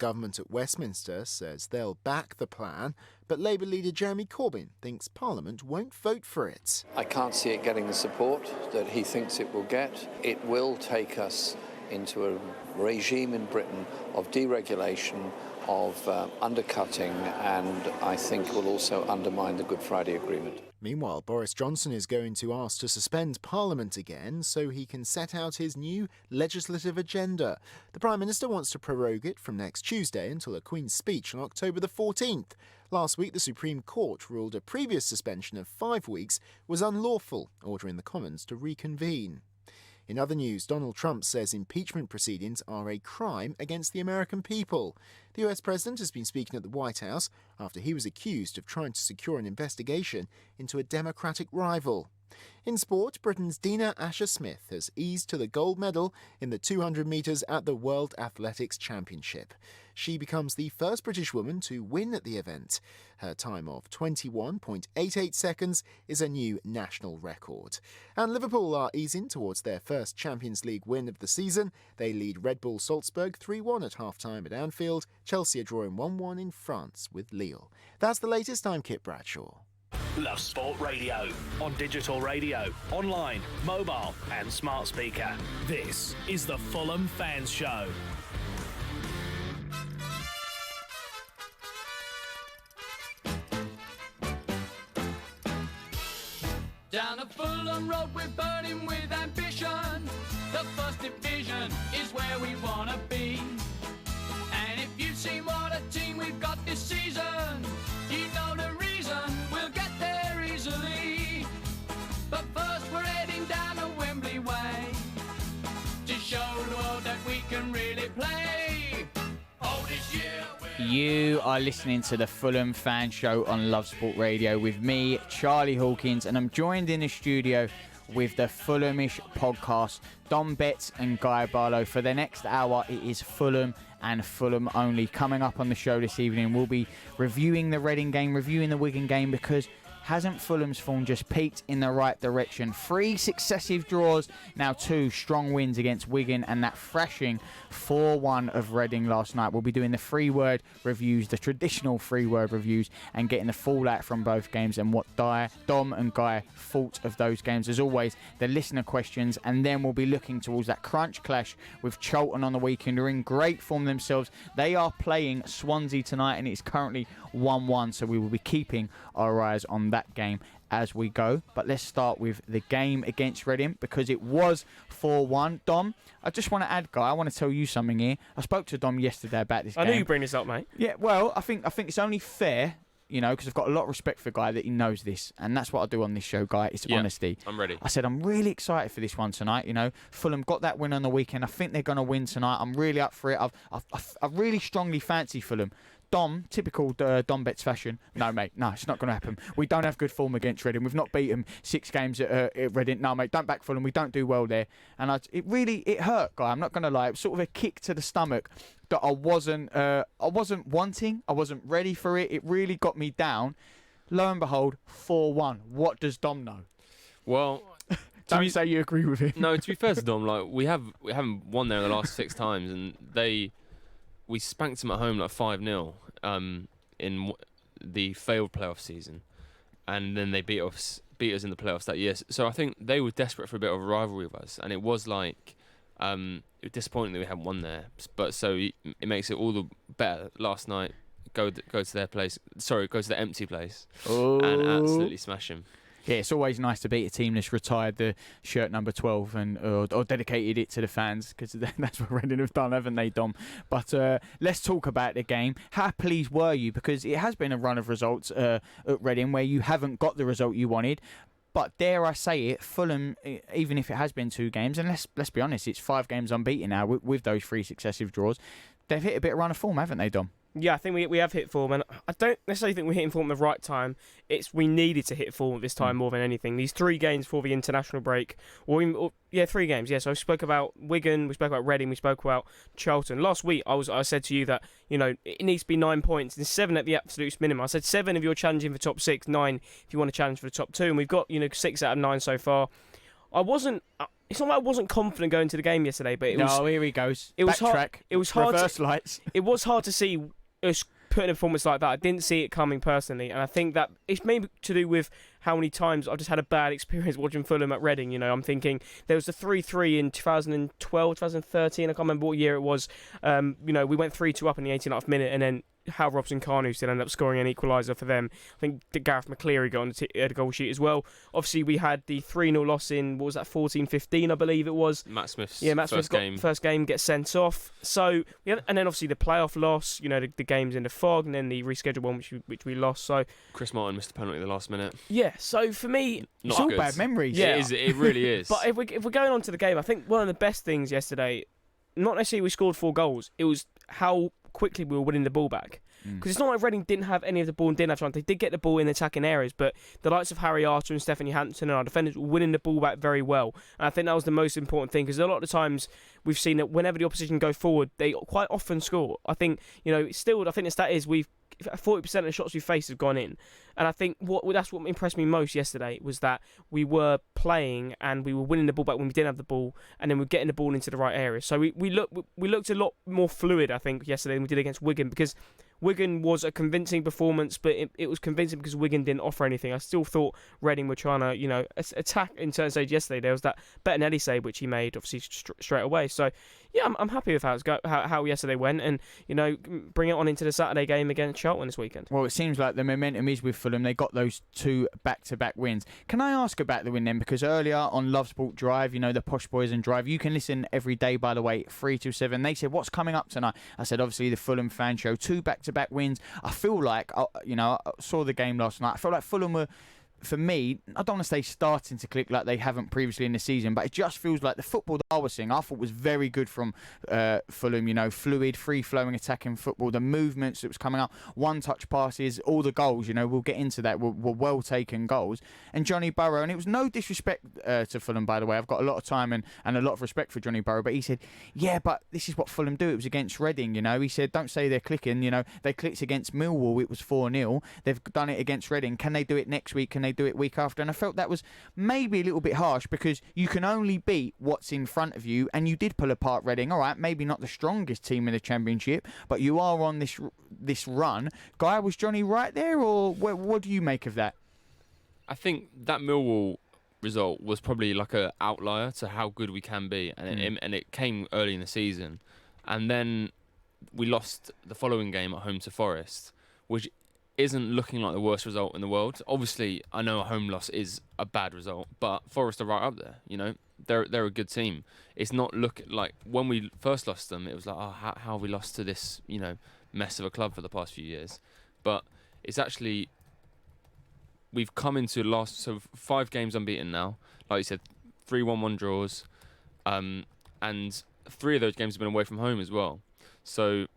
government at Westminster says they'll back the plan, but Labour leader Jeremy Corbyn thinks Parliament won't vote for it. I can't see it getting the support that he thinks it will get. It will take us into a regime in Britain of deregulation, of undercutting, and I think will also undermine the Good Friday Agreement. Meanwhile, Boris Johnson is going to ask to suspend Parliament again so he can set out his new legislative agenda. The Prime Minister wants to prorogue it from next Tuesday until a Queen's speech on October the 14th. Last week, the Supreme Court ruled a previous suspension of 5 weeks was unlawful, ordering the Commons to reconvene. In other news, Donald Trump says impeachment proceedings are a crime against the American people. The US president has been speaking at the White House after he was accused of trying to secure an investigation into a Democratic rival. In sport, Britain's Dina Asher-Smith has eased to the gold medal in the 200 metres at the World Athletics Championship. She becomes the first British woman to win at the event. Her time of 21.88 seconds is a new national record. And Liverpool are easing towards their first Champions League win of the season. They lead Red Bull Salzburg 3-1 at half-time at Anfield. Chelsea are drawing 1-1 in France with Lille. That's the latest. I'm Kit Bradshaw. Love Sport Radio, on digital radio, online, mobile and smart speaker. This is the Fulham Fans Show. Down the Fulham Road we're burning with ambition. The first division is where we want to be. And if you've seen what a team we've got this season, you know the reason we'll get there easily. But first we're heading down the Wembley way to show the world that we can really play. Oh, this year you are listening to the Fulham Fan Show on Love Sport Radio with me, Charlie Hawkins, and I'm joined in the studio with the Fulhamish podcast, Dom Betts and Guy Barlow. For the next hour, it is Fulham and Fulham only. Coming up on the show this evening, we'll be reviewing the Reading game, reviewing the Wigan game, because hasn't Fulham's form just peaked in the right direction? 3 successive draws, now 2 strong wins against Wigan, and that thrashing 4-1 of Reading last night. We'll be doing the 3-word reviews, the traditional 3-word reviews, and getting the fallout from both games and what Dom and Guy thought of those games. As always, the listener questions, and then we'll be looking towards that crunch clash with Charlton on the weekend. They're in great form themselves. They are playing Swansea tonight, and it's currently 1-1, so we will be keeping our eyes on that game as we go. But let's start with the game against Reading, because it was 4-1. Dom, I just want to add, Guy, I want to tell you something here. I spoke to Dom yesterday about this game. I knew you'd bring this up, mate. Yeah, well, I think it's only fair, you know, because I've got a lot of respect for Guy, that he knows this, and that's what I do on this show, Guy. It's honesty. I'm ready. I said I'm really excited for this one tonight. You know, Fulham got that win on the weekend. I think they're going to win tonight. I'm really up for it. I really strongly fancy Fulham. Dom, typical Dom Betts fashion. No, mate, no, it's not going to happen. We don't have good form against Reading. We've not beaten 6 games at Reading. No, mate, don't back Fulham. We don't do well there. And it hurt, Guy. I'm not going to lie. It was sort of a kick to the stomach that I wasn't wanting. I wasn't ready for it. It really got me down. Lo and behold, 4-1. What does Dom know? Well, don't you say you agree with him? No, to be fair to Dom, like we haven't won there the last 6 times, and we spanked them at home like 5-0 in the failed playoff season, and then they beat us in the playoffs that year. So I think they were desperate for a bit of a rivalry with us, and it was like it was disappointing that we hadn't won there. But so it makes it all the better. Last night, go to their place. Sorry, go to the empty place and absolutely smash them. Yeah, it's always nice to beat a team that's retired the shirt number 12 or dedicated it to the fans, because that's what Reading have done, haven't they, Dom? But let's talk about the game. How pleased were you? Because it has been a run of results at Reading where you haven't got the result you wanted. But dare I say it, Fulham, even if it has been 2 games, and let's be honest, it's 5 games unbeaten now with those 3 successive draws, they've hit a bit of run of form, haven't they, Dom? Yeah, I think we have hit form, and I don't necessarily think we're hitting form at the right time. We needed to hit form at this time more than anything. These 3 games for the international break, 3 games. Yeah, so I spoke about Wigan, we spoke about Reading, we spoke about Charlton. Last week, I said to you that it needs to be 9 points and 7 at the absolute minimum. I said 7 if you're challenging for top 6, 9 if you want to challenge for the top 2, and we've got 6 out of 9 so far. I wasn't. It's not like I wasn't confident going to the game yesterday, but here he goes. It was Backtrack. hard. It was hard. Reverse lights. It was hard to see us putting a performance like that. I didn't see it coming personally, and I think that it's maybe to do with how many times I've just had a bad experience watching Fulham at Reading. You know, I'm thinking there was the 3-3 in 2012, 2013. I can't remember what year it was. You know, we went 3-2 up in the 89th minute, and then Hal Robson-Kanu still ended up scoring an equaliser for them. I think Gareth McCleary got on the goal sheet as well. Obviously, we had the 3-0 loss in, what was that, 14-15, I believe it was. Matt Smith's first game gets sent off. So, and then obviously the playoff loss, you know, the games in the fog, and then the rescheduled one, which we lost. So Chris Martin missed a penalty at the last minute. Yeah, so for me, it's all bad memories. Yeah, it really is. But if we're going on to the game, I think one of the best things yesterday, not necessarily we scored 4 goals, it was how quickly we were winning the ball back. Because it's not like Reading didn't have any of the ball and didn't have chance. They did get the ball in attacking areas, but the likes of Harry Arter and Stephanie Hampton and our defenders were winning the ball back very well. And I think that was the most important thing, because a lot of the times we've seen that whenever the opposition go forward, they quite often score. I think, you know, still, I think the stat is 40% of the shots we faced have gone in. And I think that's what impressed me most yesterday was that we were playing and we were winning the ball back when we didn't have the ball, and then we're getting the ball into the right area. So we looked a lot more fluid, I think, yesterday than we did against Wigan, because Wigan was a convincing performance, but it was convincing because Wigan didn't offer anything. I still thought Reading were trying to, you know, attack in certain stage yesterday. There was that Bettinelli save, which he made, obviously, straight away. So, yeah, I'm happy with how yesterday went, and, you know, bring it on into the Saturday game against Charlton this weekend. Well, it seems like the momentum is with Fulham. They got those 2 back-to-back wins. Can I ask about the win then? Because earlier on Love Sport Drive, you know, the Posh Boys and Drive, you can listen every day, by the way, 3 to 7. They said, what's coming up tonight? I said, obviously, the Fulham fan show, 2 back-to-back wins. I feel like, you know, I saw the game last night. I feel like Fulham were, for me, I don't want to say starting to click like they haven't previously in the season, but it just feels like the football that I was seeing, I thought was very good from Fulham, you know, fluid, free-flowing attacking football, the movements that was coming up, one-touch passes, all the goals, you know, we'll get into that, were well-taken goals. And Johnny Burrow, and it was no disrespect to Fulham, by the way, I've got a lot of time and a lot of respect for Johnny Burrow, but he said, yeah, but this is what Fulham do, it was against Reading, you know, he said, don't say they're clicking, you know, they clicked against Millwall, it was 4-0, they've done it against Reading, can they do it next week, can they do it week after? And I felt that was maybe a little bit harsh, because you can only beat what's in front of you, and you did pull apart Reading. All right, maybe not the strongest team in the Championship, but you are on this run. Guy, was Johnny right there, or what do you make of that? I think that Millwall result was probably like an outlier to how good we can be, and it came early in the season, and then we lost the following game at home to Forest, which isn't looking like the worst result in the world. Obviously, I know a home loss is a bad result, but Forest are right up there. You know, they're a good team. It's not like when we first lost them, it was like, oh, how have we lost to this, you know, mess of a club for the past few years? But it's actually, we've come into so 5 games unbeaten now. Like you said, 3 1-1 draws, and 3 of those games have been away from home as well. So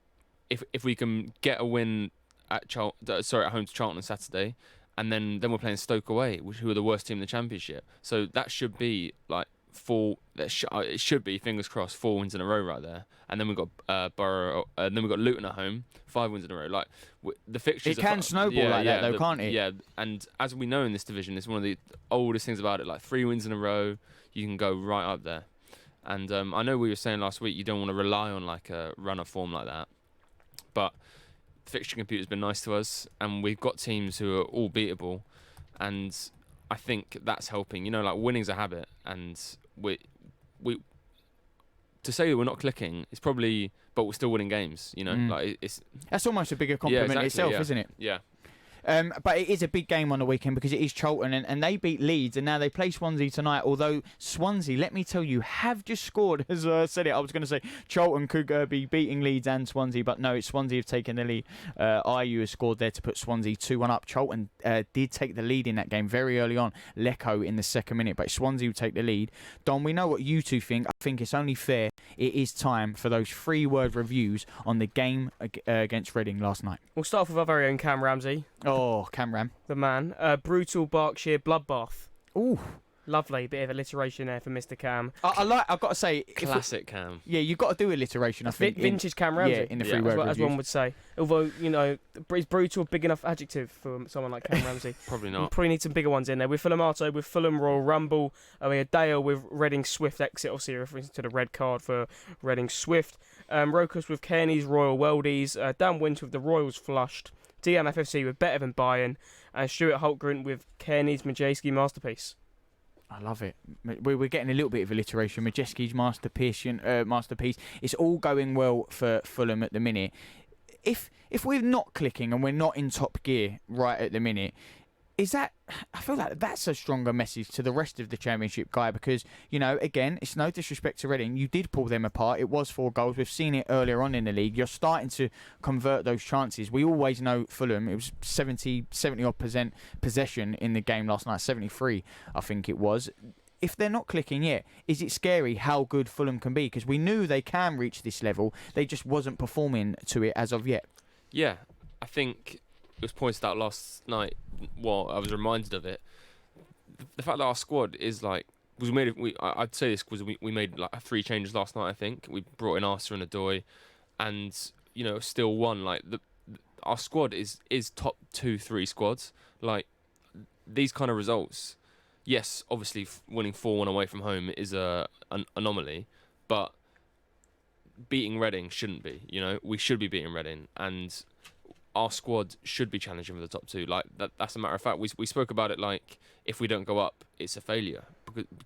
if we can get a win at home to Charlton on Saturday, and then we're playing Stoke away, who are the worst team in the Championship. So that should be like it should be, fingers crossed, 4 wins in a row right there. And then we've got Borough, then we've got Luton at home, 5 wins in a row. Like the fixtures, it can snowball that though, can't it? Yeah, and as we know in this division, it's one of the oldest things about it. Like 3 wins in a row, you can go right up there. And I know we were saying last week you don't want to rely on like a run of form like that, but fixture computer's been nice to us, and we've got teams who are all beatable, and I think that's helping. You know, like winning's a habit, and we to say that we're not clicking is probably, but we're still winning games. You know, like that's almost a bigger compliment itself, isn't it? Yeah. But it is a big game on the weekend because it is Charlton, and they beat Leeds, and now they play Swansea tonight. Although Swansea, let me tell you, have just scored. As I said it, I was going to say Charlton could be beating Leeds and Swansea, but no, Swansea have taken the lead. IU has scored there to put Swansea 2-1 up. Charlton did take the lead in that game very early on. Lecco in the second minute, but Swansea would take the lead. Don, we know what you two think. I think it's only fair. It is time for those 3-word reviews on the game against Reading last night. We'll start off with our very own Cam Ramsey. Oh, Cam Ram. The man. Brutal Berkshire bloodbath. Ooh. Lovely bit of alliteration there for Mr. Cam. I've got to say, Classic Cam. yeah, you've got to do alliteration. I think Vintage Cam Ramsey. Yeah, in the free word as reviews. one would say. Although, you know, is brutal a big enough adjective for someone like Cam Ramsey? Probably We not. probably need some bigger ones in there. With Fulhamato, with Fulham Royal Rumble, we had Dale with Reading Swift exit, obviously referring to the red card for Reading Swift. Rokas with Kearney's Royal Weldies, Dan Winter with the Royals flushed, DMFFC with Better Than Bayern, and Stuart Holtgren with Kearney's Majewski masterpiece. I love it. We're getting a little bit of alliteration. Majewski's masterpiece. It's all going well for Fulham at the minute. If we're not clicking and we're not in top gear right at the minute, I feel like that's a stronger message to the rest of the Championship, Guy, because, you know, again, it's no disrespect to Reading. You did pull them apart. It was 4 goals. We've seen it earlier on in the league. You're starting to convert those chances. We always know Fulham, it was 70-odd% possession in the game last night, 73, I think it was. If they're not clicking yet, is it scary how good Fulham can be? Because we knew they can reach this level. They just wasn't performing to it as of yet. Yeah, I think it was pointed out last night. Well, I was reminded of it. The fact that our squad is like, I'd say this because we made like 3 changes last night. I think we brought in Arthur and Adoy, and you know still won. Like our squad is top 2-3 squads. Like these kind of results. Yes, obviously winning 4-1 away from home is an anomaly, but beating Reading shouldn't be. You know, we should be beating Reading, and our squad should be challenging for the top 2. Like that's a matter of fact. We spoke about it like if we don't go up, it's a failure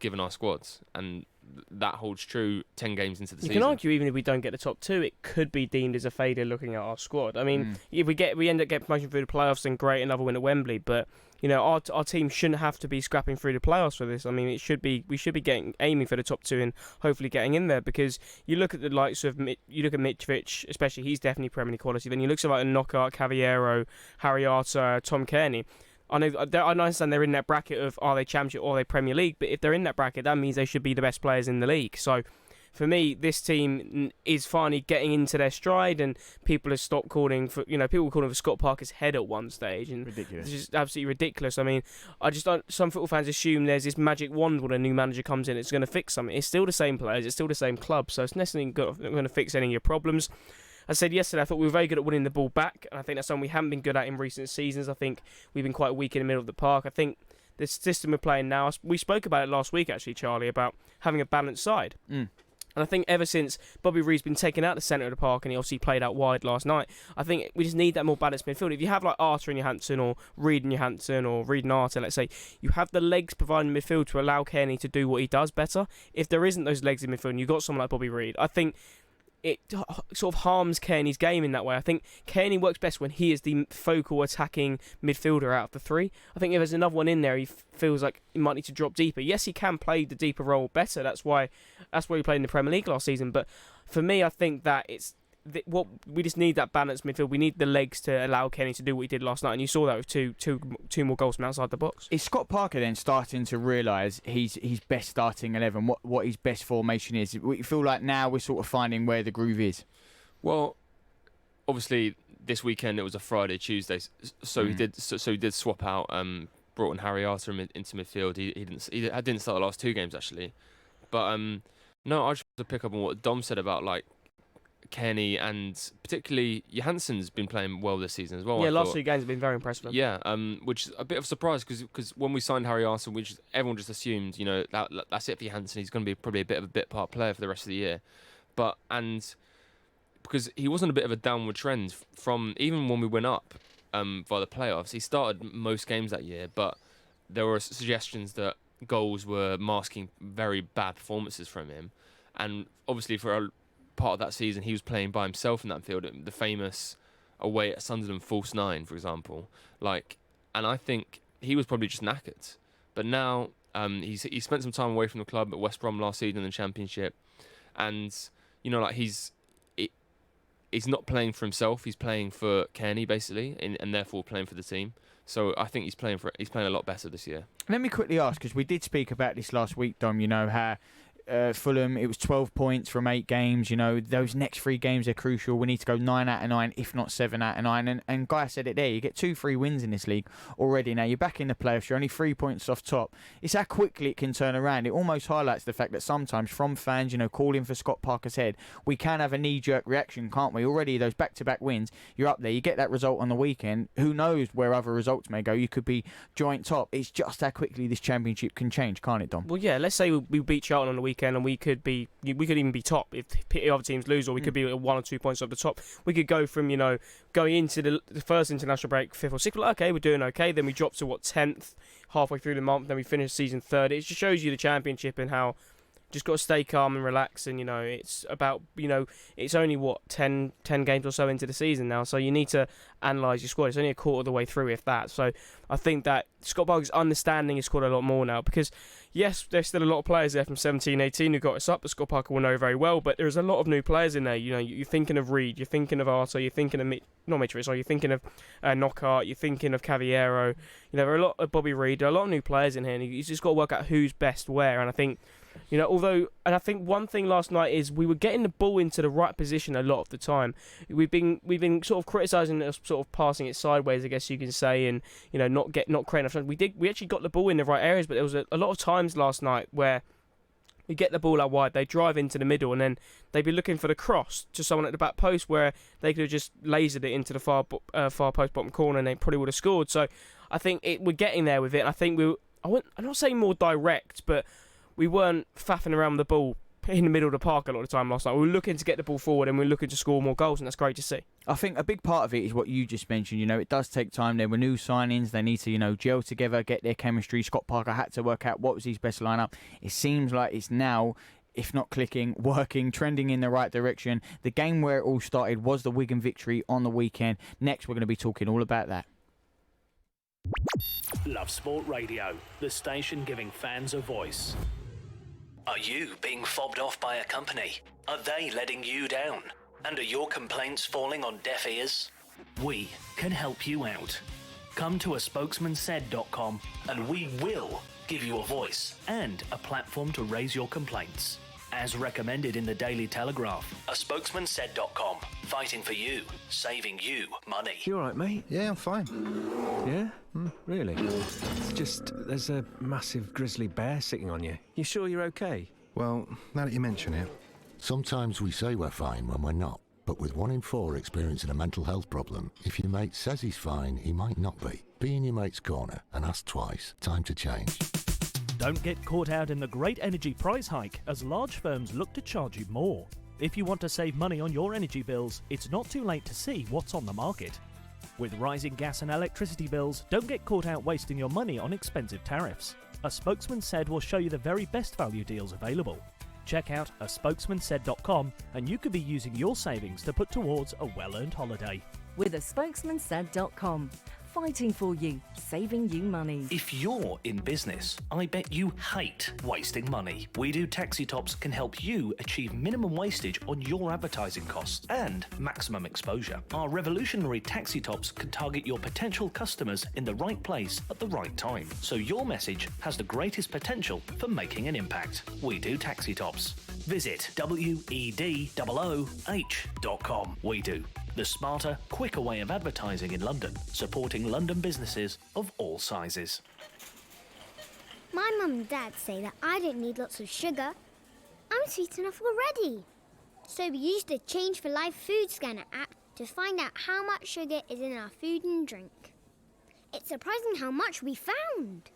given our squads, and that holds true 10 games into the season. You can argue even if we don't get the top 2, it could be deemed as a failure looking at our squad. I mean, if we end up getting promotion through the playoffs, then great, another win at Wembley. But you know, our team shouldn't have to be scrapping through the playoffs for this. I mean, we should be aiming for the top 2 and hopefully getting in there, because you look at the likes of Mitrovic, especially, he's definitely Premier League quality. Then you look at like Knockout, Cavallero, Harry Arter, Tom Kearney. I understand they're in that bracket of are they Championship or are they Premier League, but if they're in that bracket, that means they should be the best players in the league. So for me, this team is finally getting into their stride, and people have stopped calling for, people were calling for Scott Parker's head at one stage, and Ridiculous. it's just absolutely ridiculous. I mean, I just don't. Some football fans assume there's this magic wand when a new manager comes in, it's going to fix something. It's still the same players, it's still the same club, so it's necessarily not going to fix any of your problems. I said yesterday, I thought we were very good at winning the ball back, and I think that's something we haven't been good at in recent seasons. I think we've been quite weak in the middle of the park. I think the system we're playing now, we spoke about it last week actually, Charlie, about having a balanced side. And I think ever since Bobby Reed's been taken out of the centre of the park, and he obviously played out wide last night, I think we just need that more balanced midfield. If you have like Arter and Johansson, or Reed and Johansson, or Reed and Arter, let's say, you have the legs providing midfield to allow Kearney to do what he does better. If there isn't those legs in midfield and you've got someone like Bobby Reed, I think it sort of harms Kearney's game in that way. I think Kearney works best when he is the focal attacking midfielder out of the 3. I think if there's another one in there, he feels like he might need to drop deeper. Yes, he can play the deeper role better. That's why he played in the Premier League last season. But for me, I think that what we just need that balanced midfield. We need the legs to allow Kearney to do what he did last night, and you saw that with two more goals from outside the box. Is Scott Parker then starting to realise his best starting 11, what his best formation is? We feel like now we're sort of finding where the groove is. Well, obviously this weekend it was a Friday, Tuesday, so he did swap out. Brought in Harry Arter into midfield. He didn't start the last 2 games actually, but no, I just want to pick up on what Dom said about like Kearney, and particularly Johansson's been playing well this season as well. Yeah, last 2 games have been very impressive. Yeah, which is a bit of a surprise because when we signed Harry Arter, everyone just assumed, that's it for Johansson. He's going to be probably a bit of a bit part player for the rest of the year, and because he wasn't a bit of a downward trend from even when we went up via the playoffs. He started most games that year, but there were suggestions that goals were masking very bad performances from him, and obviously for a part of that season he was playing by himself in that field, the famous away at Sunderland false 9, for example, and I think he was probably just knackered. But now he spent some time away from the club at West Brom last season in the Championship, and he's not playing for himself, he's playing for Kearney basically, and therefore playing for the team. So I think he's playing a lot better this year. Let me quickly ask, because we did speak about this last week, Dom, how Fulham, it was 12 points from 8 games. You know, those next 3 games are crucial. We need to go 9 out of 9, if not 7 out of 9. And Guy said it there. You get 2-3 wins in this league already. Now, you're back in the playoffs. You're only 3 points off top. It's how quickly it can turn around. It almost highlights the fact that sometimes from fans, you know, calling for Scott Parker's head, we can have a knee-jerk reaction, can't we? Already, those back-to-back wins, you're up there. You get that result on the weekend. Who knows where other results may go? You could be joint top. It's just how quickly this championship can change, can't it, Dom? Well, yeah, let's say we beat Charlton on the weekend and we could even be top if other teams lose, or we could be 1 or 2 points up the top. We could go from, you know, going into the first international break 5th or 6th, like, okay, we're doing okay, then we drop to 10th halfway through the month, then we finish season 3rd. It just shows you the championship and how just got to stay calm and relax, and, you know, it's about, you know, it's only 10 games or so into the season now, so you need to analyse your squad. It's only a quarter of the way through, if that. So I think that Scott Parker's understanding his squad a lot more now, because yes, there's still a lot of players there from 17-18 who got us up, that Scott Parker will know very well, but there's a lot of new players in there. You know, you're thinking of Reed, you're thinking of Arto, you're thinking of you're thinking of Knockhart, you're thinking of Cavallero. You know, there are a lot of Bobby Reed, there are a lot of new players in here, and he's just got to work out who's best where. And I think, you know, I think one thing last night is we were getting the ball into the right position a lot of the time. We've been sort of criticising us, sort of passing it sideways, I guess you can say, and, you know, not creating enough. We actually got the ball in the right areas, but there was a lot of times last night where we get the ball out wide, they drive into the middle, and then they'd be looking for the cross to someone at the back post, where they could have just lasered it into the far post bottom corner, and they probably would have scored. So I think we're getting there with it. I think I'm not saying more direct, but we weren't faffing around with the ball in the middle of the park a lot of the time last night. We were looking to get the ball forward, and we were looking to score more goals, and that's great to see. I think a big part of it is what you just mentioned. You know, it does take time. There were new signings. They need to, you know, gel together, get their chemistry. Scott Parker had to work out what was his best lineup. It seems like it's now, if not clicking, working, trending in the right direction. The game where it all started was the Wigan victory on the weekend. Next, we're going to be talking all about that. Love Sport Radio, the station giving fans a voice. Are you being fobbed off by a company? Are they letting you down? And are your complaints falling on deaf ears? We can help you out. Come to aspokesmansaid.com and we will give you a voice and a platform to raise your complaints. As recommended in the Daily Telegraph, aspokesmansaid.com. Fighting for you, saving you money. You all right, mate? Yeah, I'm fine. Yeah? Really? It's just, there's a massive grizzly bear sitting on you. You sure you're okay? Well, now that you mention it. Sometimes we say we're fine when we're not. But with 1 in 4 experiencing a mental health problem, if your mate says he's fine, he might not be. Be in your mate's corner and ask twice. Time to change. Don't get caught out in the great energy price hike as large firms look to charge you more. If you want to save money on your energy bills, it's not too late to see what's on the market. With rising gas and electricity bills, don't get caught out wasting your money on expensive tariffs. A Spokesman Said will show you the very best value deals available. Check out aspokesmansaid.com and you could be using your savings to put towards a well-earned holiday. With aspokesmansaid.com. Fighting for you, saving you money. If you're in business, I bet you hate wasting money. We Do Taxi Tops can help you achieve minimum wastage on your advertising costs and maximum exposure. Our revolutionary taxi tops can target your potential customers in the right place at the right time, so your message has the greatest potential for making an impact. We Do Taxi Tops. Visit WEDOOH.com. We Do. The smarter, quicker way of advertising in London, supporting London businesses of all sizes. My mum and dad say that I don't need lots of sugar. I'm sweet enough already. So we used the Change for Life food scanner app to find out how much sugar is in our food and drink. It's surprising how much we found.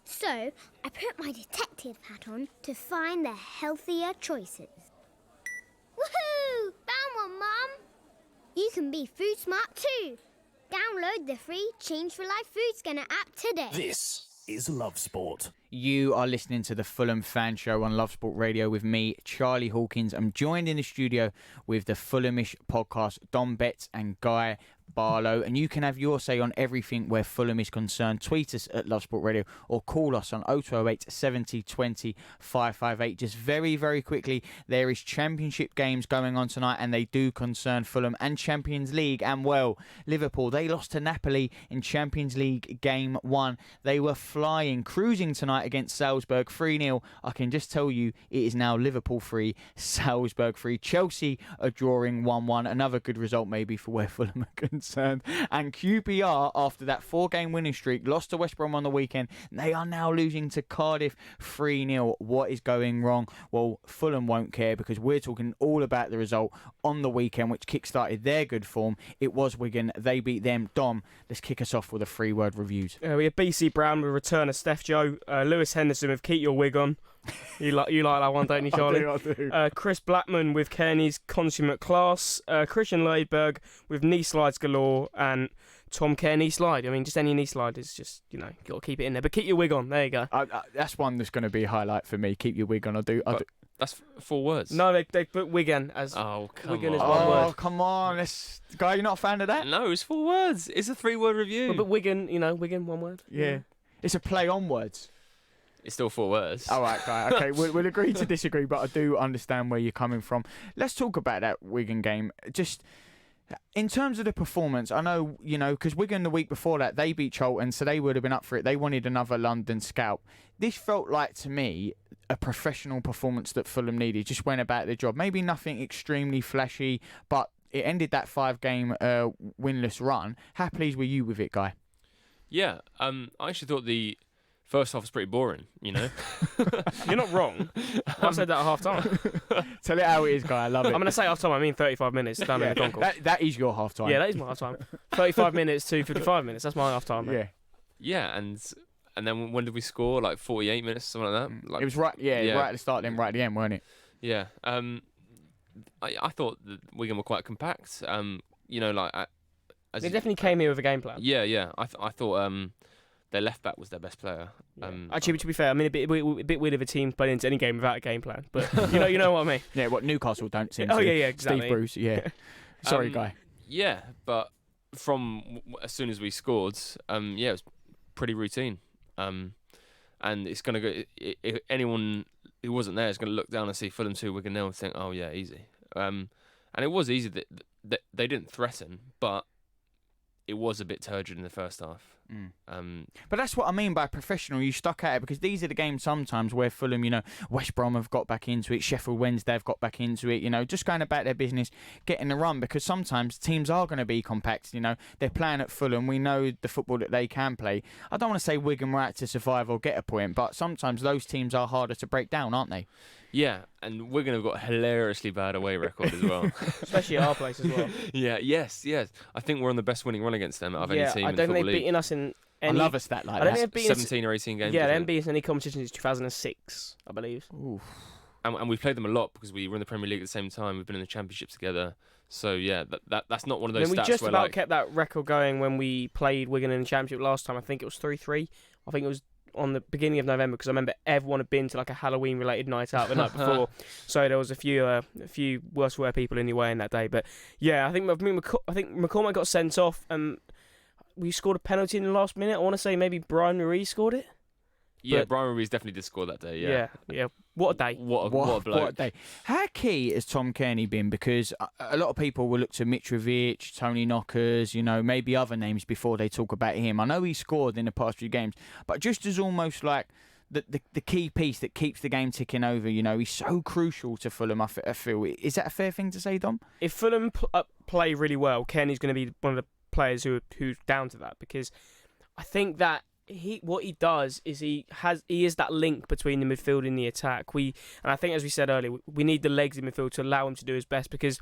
So I put my detective hat on to find the healthier choices. Woohoo! Found one, Mum! You can be food smart too. Download the free Change for Life food scanner app today. This is Love Sport. You are listening to the Fulham Fan Show on Love Sport Radio with me, Charlie Hawkins. I'm joined in the studio with the Fulhamish podcast, Dom Betts and Guy Barlow. And you can have your say on everything where Fulham is concerned. Tweet us at Love Sport Radio or call us on 0208 70 20 558. Just very, very quickly, there is championship games going on tonight and they do concern Fulham, and Champions League. And well, Liverpool, they lost to Napoli in Champions League Game 1. They were cruising tonight night against Salzburg, 3-0. I can just tell you it is now Liverpool 3, Salzburg 3. Chelsea are drawing 1-1. Another good result maybe for where Fulham are concerned. And QPR, after that 4-game winning streak, lost to West Brom on the weekend. They are now losing to Cardiff 3-0. What is going wrong? Well, Fulham won't care because we're talking all about the result on the weekend, which kick-started their good form. It was Wigan. They beat them. Dom, let's kick us off with the 3-word reviews. We have BC Brown with return of Steph Joe. Lewis Henderson with keep your wig on. You like that one, don't you, Charlie? I do. Chris Blackman with Kearney's consummate class. Christian Leidberg with knee slides galore. And Tom Kerr knee slide. I mean, just any knee slide is just, you got to keep it in there. But keep your wig on. There you go. That's one that's going to be a highlight for me. Keep your wig on. I do. That's 4 words. No, they put Wigan as Wigan is one word. Oh, come on. Guy, you're not a fan of that? No, it's 4 words. It's a 3-word review. But Wigan, Wigan, one word. Yeah. It's a play on words. It's still 4 words. All right, Guy. Okay, we'll agree to disagree, but I do understand where you're coming from. Let's talk about that Wigan game. Just in terms of the performance, I know, because Wigan the week before that, they beat Charlton, so they would have been up for it. They wanted another London scalp. This felt like, to me, a professional performance that Fulham needed. Just went about their job. Maybe nothing extremely flashy, but it ended that 5-game winless run. How pleased were you with it, Guy? Yeah, I actually thought the first half was pretty boring, You're not wrong. I said that at half-time. Tell it how it is, Guy. I love it. I'm going to say half-time, I mean 35 minutes down in the concourse. That is your half-time. Yeah, that is my half-time. 35 minutes to 55 minutes. That's my half-time. Yeah. Yeah, and then when did we score? Like 48 minutes, something like that? It was right at the start, then right at the end, weren't it? Yeah. I thought that Wigan were quite compact. They definitely came here with a game plan. Yeah. I thought their left back was their best player. Yeah. Actually, to be fair, I mean a bit weird if a team played into any game without a game plan. But you know what I mean. Yeah, what Newcastle don't seem to. Oh yeah, exactly. Steve Bruce, yeah. Sorry, Guy. Yeah, but from as soon as we scored, it was pretty routine. And it's going to go. If anyone who wasn't there is going to look down and see Fulham 2, Wigan 0 and think, oh yeah, easy. And it was easy that they didn't threaten, but it was a bit turgid in the first half. But that's what I mean by professional. You stuck at it because these are the games sometimes where Fulham, West Brom have got back into it, Sheffield Wednesday have got back into it, just going about their business, getting the run, because sometimes teams are going to be compact, they're playing at Fulham, we know the football that they can play. I don't want to say Wigan were out to survive or get a point, but sometimes those teams are harder to break down, aren't they? Yeah, and Wigan have got a hilariously bad away record as well. Especially at our place as well. Yes. I think we're on the best winning run against them out of any team in the Football League. I don't think they've beaten us in any... I love a stat like that. 17 or 18 games. Yeah, they haven't beaten us in any competition since 2006, I believe. Oof. And we've played them a lot because we were in the Premier League at the same time. We've been in the Championship together. So, yeah, that's not one of those stats where... We just about kept that record going when we played Wigan in the Championship last time. I think it was 3-3. I think it was on the beginning of November, because I remember everyone had been to like a Halloween related night out the night before, so there was a few worse wear people anyway in that day. But yeah, I think McCormack got sent off, and we scored a penalty in the last minute. I want to say maybe Brian Ruiz scored it. Yeah, Brian Ruiz definitely did score that day. Yeah. What a day! What a bloke! What a day! How key has Tom Kearney been? Because a lot of people will look to Mitrovic, Tony Knockers, maybe other names before they talk about him. I know he scored in the past few games, but just as almost like the key piece that keeps the game ticking over. He's so crucial to Fulham. I feel. Is that a fair thing to say, Dom? If Fulham play really well, Kearney's going to be one of the players who's down to that, because I think that what he does is he is that link between the midfield and the attack. And I think, as we said earlier, we need the legs in midfield to allow him to do his best, because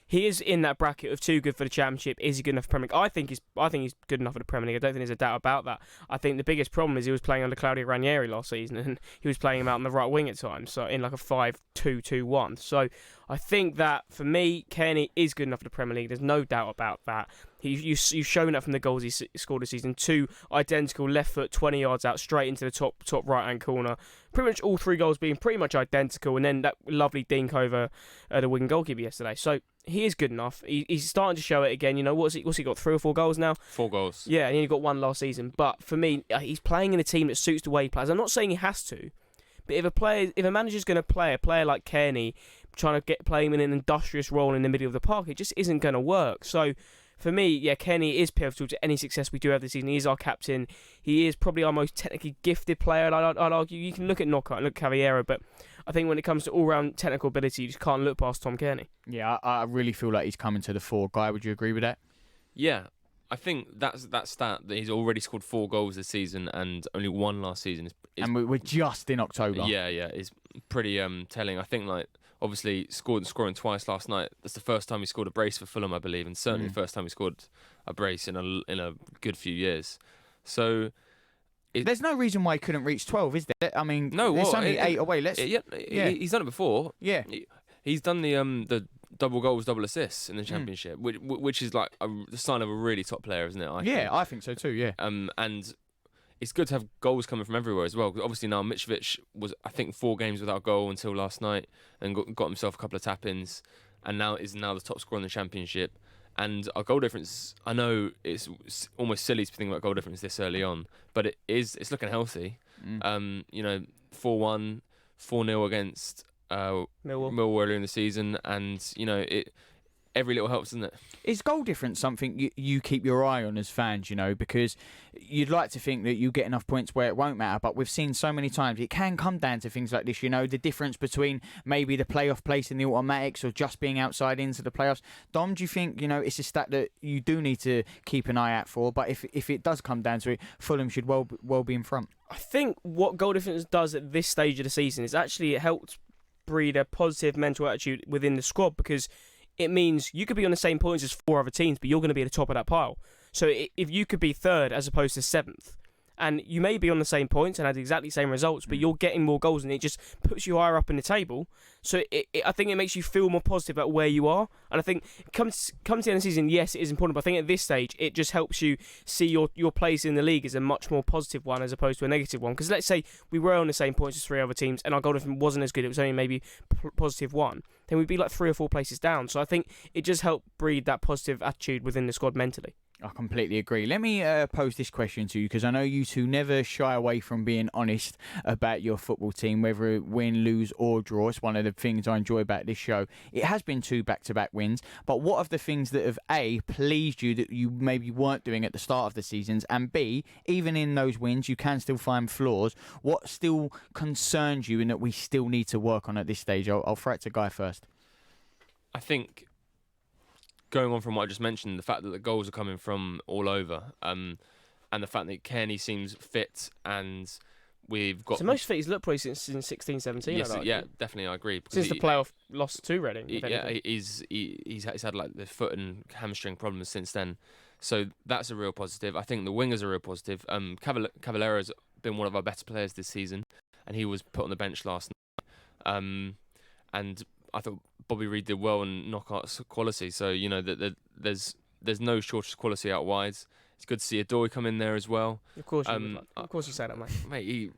he is in that bracket of too good for the Championship. Is he good enough for Premier League? I think he's good enough for the Premier League. I don't think there's a doubt about that. I think the biggest problem is he was playing under Claudio Ranieri last season, and he was playing him out on the right wing at times, so in like a 5-2-2-1. So I think that, for me, Kearney is good enough for the Premier League. There's no doubt about that. You've shown that from the goals he scored this season. 2 identical, left foot, 20 yards out, straight into the top right-hand corner. Pretty much all 3 goals being pretty much identical, and then that lovely dink over the Wigan goalkeeper yesterday. So he is good enough. He's starting to show it again. What's he got, 3 or 4 goals now? 4 goals. Yeah, and he only got 1 last season. But for me, he's playing in a team that suits the way he plays. I'm not saying he has to, but if a manager's going to play a player like Kearney, trying to play him in an industrious role in the middle of the park, it just isn't going to work. So for me, yeah, Kenny is pivotal to any success we do have this season. He is our captain. He is probably our most technically gifted player. And I'd argue you can look at Knockout and look at Cavallero, but I think when it comes to all-round technical ability, you just can't look past Tom Kearney. Yeah, I really feel like he's coming to the fore. Guy, would you agree with that? Yeah, I think that stat that he's already scored 4 goals this season and only 1 last season and we're just in October. Yeah, is pretty telling. I think obviously scoring twice last night. That's the first time he scored a brace for Fulham, I believe, and certainly the first time he scored a brace in a good few years. So there's no reason why he couldn't reach 12, is there? I mean, it's only 8 away. He's done it before. Yeah, he's done the double goals, double assists in the Championship, which is like the sign of a really top player, isn't it? I think so too. Yeah. And it's good to have goals coming from everywhere as well. Because obviously now Mitrovic was, I think, 4 games without a goal until last night, and got himself a couple of tap-ins, and now is the top scorer in the Championship. And our goal difference, I know it's almost silly to think about goal difference this early on, but it's looking healthy. 4-1, 4-0 against Millwall earlier in the season, and every little helps, doesn't it? Is goal difference something you keep your eye on as fans, because you'd like to think that you get enough points where it won't matter, but we've seen so many times it can come down to things like this, the difference between maybe the playoff place in the automatics or just being outside into the playoffs. Dom, do you think, it's a stat that you do need to keep an eye out for, but if it does come down to it, Fulham should well be in front? I think what goal difference does at this stage of the season is actually it helps breed a positive mental attitude within the squad, because it means you could be on the same points as 4 other teams, but you're going to be at the top of that pile. So if you could be 3rd as opposed to 7th, and you may be on the same points and had exactly the same results, but you're getting more goals, and it just puts you higher up in the table. So I think it makes you feel more positive about where you are. And I think comes to the end of the season, yes, it is important, but I think at this stage, it just helps you see your place in the league as a much more positive one as opposed to a negative one. Because let's say we were on the same points as 3 other teams, and our goal difference wasn't as good, it was only maybe positive 1, then we'd be like 3 or 4 places down. So I think it just helped breed that positive attitude within the squad mentally. I completely agree. Let me pose this question to you, because I know you two never shy away from being honest about your football team, whether it win, lose or draw. It's one of the things I enjoy about this show. It has been 2 back-to-back wins, but what of the things that have A, pleased you that you maybe weren't doing at the start of the seasons, and B, even in those wins you can still find flaws? What still concerns you and that we still need to work on at this stage? I'll throw it to Guy first. I think, going on from what I just mentioned, the fact that the goals are coming from all over, and the fact that Kearney seems fit, and we've got... It's the most fit he's looked probably since 16-17. Yes, yeah, definitely, I agree. Since the playoff loss to Reading. He's had like the foot and hamstring problems since then. So that's a real positive. I think the wingers are a real positive. Cavallero's been one of our better players this season, and he was put on the bench last night. And I thought Bobby Reid did well in knockouts quality, so there's no shortage of quality out wide. It's good to see Adoy come in there as well. Of course, you say that, mate. Mate,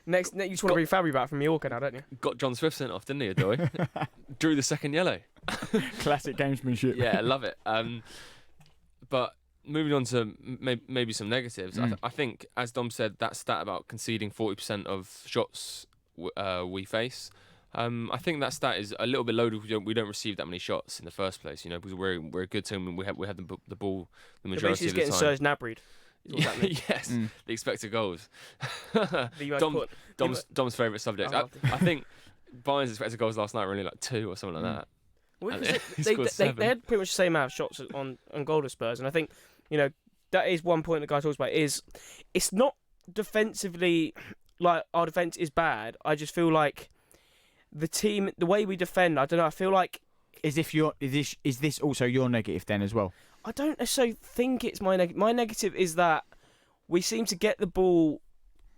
next you just want to bring Fabry back from Mallorca now, don't you? Got John Swift sent off, didn't he, Adoy? Drew the second yellow. Classic gamesmanship. Yeah, I love it. But moving on to maybe some negatives, I think, as Dom said, that stat about conceding 40% of shots we face. I think that stat is a little bit low. We don't receive that many shots in the first place, because we're a good team and we had the ball the majority of the time. Basically, getting Serge Gnabry. Yes, the expected goals. Dom's favourite subject. I think Bayern's expected goals last night were only like 2 or something like that. Well, they had pretty much the same amount of shots on goal as Spurs, and I think that is one point the guy talks about. Is it's not defensively like our defence is bad. I just feel like the team, the way we defend, I don't know. I feel like is this also your negative then as well? I don't necessarily think it's my negative. My negative is that we seem to get the ball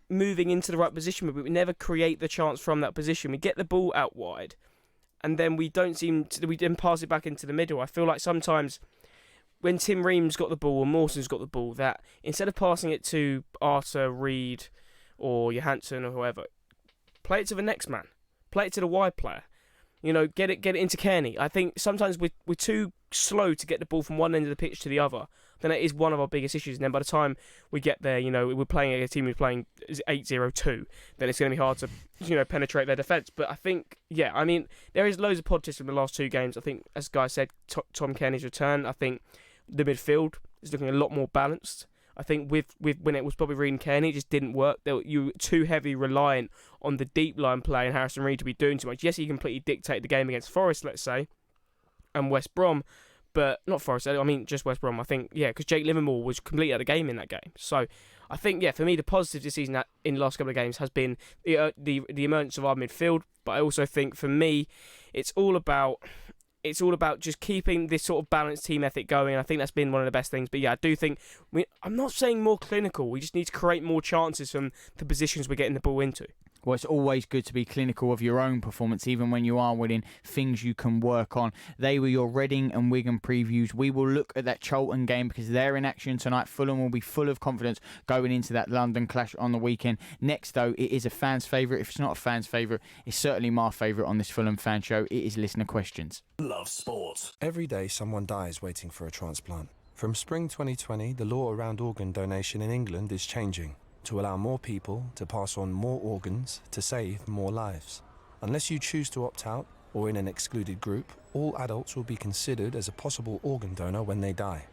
moving into the right position, but we never create the chance from that position. We get the ball out wide, and then we then pass it back into the middle. I feel like sometimes when Tim Ream's got the ball or Mawson's got the ball, that instead of passing it to Arthur, Reed, or Johansson or whoever, play it to the next man. Play it to the wide player. Get it into Kearney. I think sometimes we're too slow to get the ball from one end of the pitch to the other. Then it is one of our biggest issues. And then by the time we get there, we're playing a team who's playing 8-0-2, then it's going to be hard to, penetrate their defence. But I think, there is loads of positives from the last 2 games. I think, as Guy said, Tom Kearney's return. I think the midfield is looking a lot more balanced. I think with when it was Bobby Reid and Kearney, it just didn't work. You were too heavy reliant on the deep line play and Harrison Reed to be doing too much. Yes, he completely dictated the game against Forest, let's say, and West Brom, but not Forest. I mean, just West Brom. I think, because Jake Livermore was completely out of the game in that game. So I think, for me, the positive this season in the last couple of games has been the emergence of our midfield. But I also think, for me, it's all about just keeping this sort of balanced team ethic going. And I think that's been one of the best things. But I do think I'm not saying more clinical. We just need to create more chances from the positions we're getting the ball into. Well, it's always good to be clinical of your own performance, even when you are winning, things you can work on. They were your Reading and Wigan previews. We will look at that Charlton game because they're in action tonight. Fulham will be full of confidence going into that London clash on the weekend. Next, though, it is a fan's favourite. If it's not a fan's favourite, it's certainly my favourite on this Fulham fan show. It is Listener Questions. Love sport. Every day someone dies waiting for a transplant. From spring 2020, the law around organ donation in England is changing to allow more people to pass on more organs to save more lives. Unless you choose to opt out or in an excluded group, all adults will be considered as a possible organ donor when they die.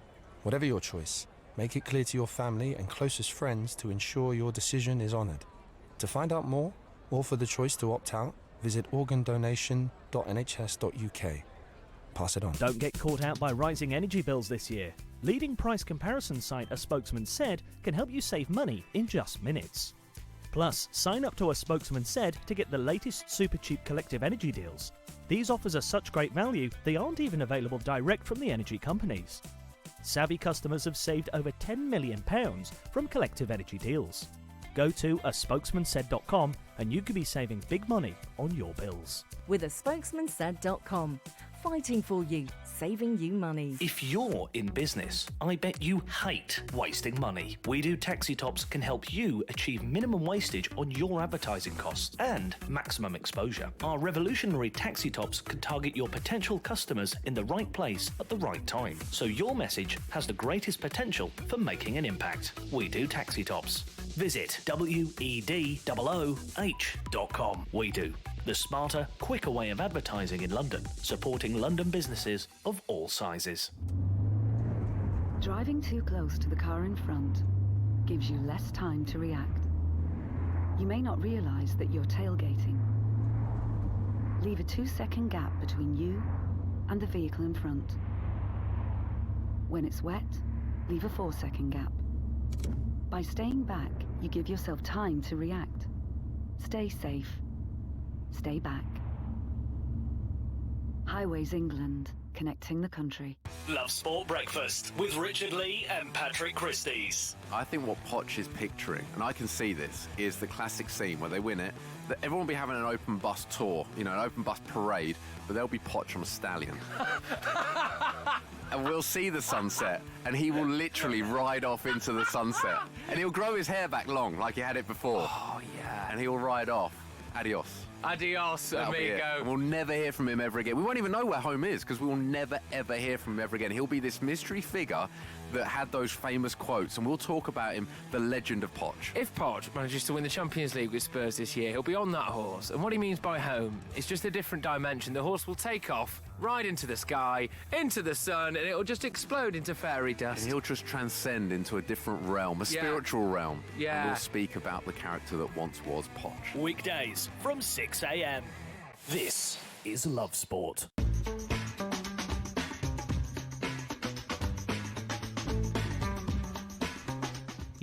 Whatever your choice, make it clear to your family and closest friends to ensure your decision is honoured. To find out more, or for the choice to opt out, visit organdonation.nhs.uk. Pass it on. Don't get caught out by rising energy bills this year. Leading price comparison site A Spokesman Said can help you save money in just minutes. Plus, sign up to A Spokesman Said to get the latest super cheap collective energy deals. These offers are such great value, they aren't even available direct from the energy companies. Savvy customers have saved over £10 million from collective energy deals. Go to aspokesmansaid.com and you could be saving big money on your bills. With aspokesmansaid.com. Fighting for you, saving you money. If you're in business, I bet you hate wasting money. We Do Taxi Tops can help you achieve minimum wastage on your advertising costs and maximum exposure. Our revolutionary taxi tops can target your potential customers in the right place at the right time, so your message has the greatest potential for making an impact. We Do Taxi Tops. Visit WEDOOH.com. We Do. The smarter, quicker way of advertising in London, supporting London businesses of all sizes. Driving too close to the car in front gives you less time to react. You may not realise that you're tailgating. Leave a 2-second gap between you and the vehicle in front. When it's wet, leave a 4-second gap. By staying back, you give yourself time to react. Stay safe. Stay back. Highways England, connecting the country. Love Sport Breakfast with Richard Lee and Patrick Christys. I think what Poch is picturing, and I can see this, is the classic scene where they win it, that everyone will be having an open bus tour, an open bus parade, but there'll be Poch on a stallion. And we'll see the sunset, and he will literally ride off into the sunset. And he'll grow his hair back long, like he had it before. Oh, yeah. And he'll ride off. Adios. Adios, That'll be it. amigo. We'll never hear from him ever again. We won't even know where home is because we will never, ever hear from him ever again. He'll be this mystery figure that had those famous quotes, and we'll talk about him, the legend of Poch. If Poch manages to win the Champions League with Spurs this year, he'll be on that horse. And what he means by home is just a different dimension. The horse will take off, ride into the sky, into the sun, and it'll just explode into fairy dust. And he'll just transcend into a different realm, a spiritual realm. Yeah. And we'll speak about the character that once was Poch. Weekdays from 6 a.m. This is Love Sport.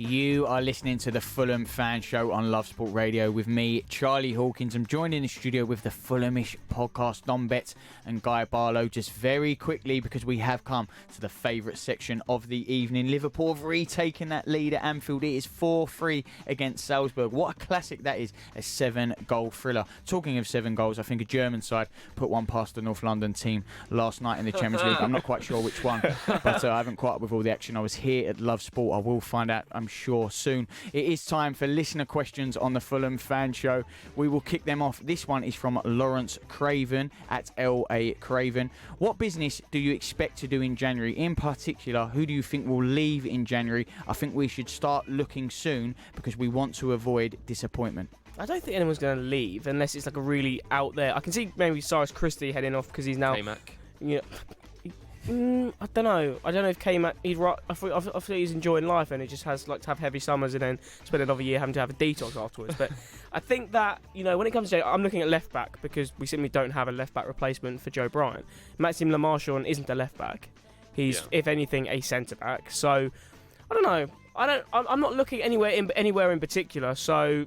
You are listening to the Fulham Fan Show on Love Sport Radio with me, Charlie Hawkins. I'm joined in the studio with the Fulhamish podcast, Dom Betts and Guy Barlow. Just very quickly, because we have come to the favourite section of the evening. Liverpool have retaken that lead at Anfield. It is 4-3 against Salzburg. What a classic that is, a 7-goal thriller. Talking of 7 goals, I think a German side put one past the North London team last night in the Champions League. I'm not quite sure which one, but I haven't caught up with all the action. I was here at Love Sport. I will find out, I'm sure, soon. It is time for listener questions on the Fulham Fan Show. We will kick them off. This one is from Lawrence Craven at LA Craven. What business do you expect to do in January? In particular, who do you think will leave in January? I think we should start looking soon because we want to avoid disappointment. I don't think anyone's going to leave unless it's like a really out there. I can see maybe Cyrus Christie heading off because he's now. Hey, Mac. You know, I don't know. I don't know if K-Mac, he's right. I thought he's enjoying life, and he just has like to have heavy summers and then spend another year having to have a detox afterwards. But I think that, you know, when it comes to, I'm looking at left back because we simply don't have a left back replacement for Joe Bryant. Maxime Lamarchand isn't a left back. He's, if anything, a centre back. So I don't know. I'm not looking anywhere in particular. So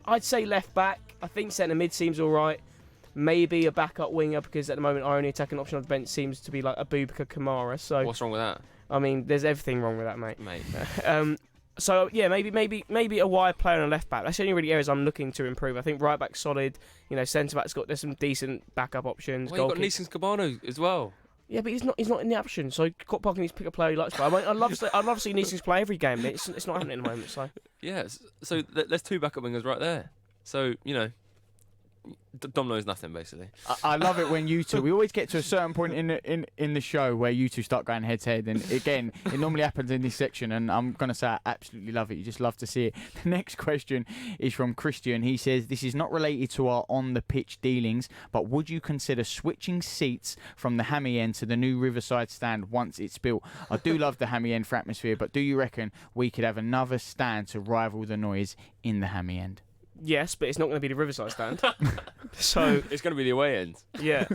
I'd say left back. I think centre mid seems all right. Maybe a backup winger, because at the moment our only attacking option on the bench seems to be like Abubakar Kamara. So what's wrong with that? I mean, there's everything wrong with that, mate. So yeah, maybe a wide player and a left back. That's the only really areas I'm looking to improve. I think right back's solid. You know, centre back's there's some decent backup options. Well, you've got Neeson's Cabano as well. Yeah, but he's not in the option. So Parker needs to pick a player he likes. I'd love to see Neeson's play every game, but it's not happening at the moment. So yes, so there's two backup wingers right there. So you know. Dom knows nothing, basically. I love it when you two. We always get to a certain point in the show where you two start going head to head, and again, it normally happens in this section. And I'm gonna say I absolutely love it. You just love to see it. The next question is from Christian. He says, "This is not related to our on the pitch dealings, but would you consider switching seats from the hammy end to the new Riverside stand once it's built? I do love the hammy end for atmosphere, but do you reckon we could have another stand to rival the noise in the hammy end?" Yes, but it's not going to be the Riverside stand. So it's going to be the away end. Yeah.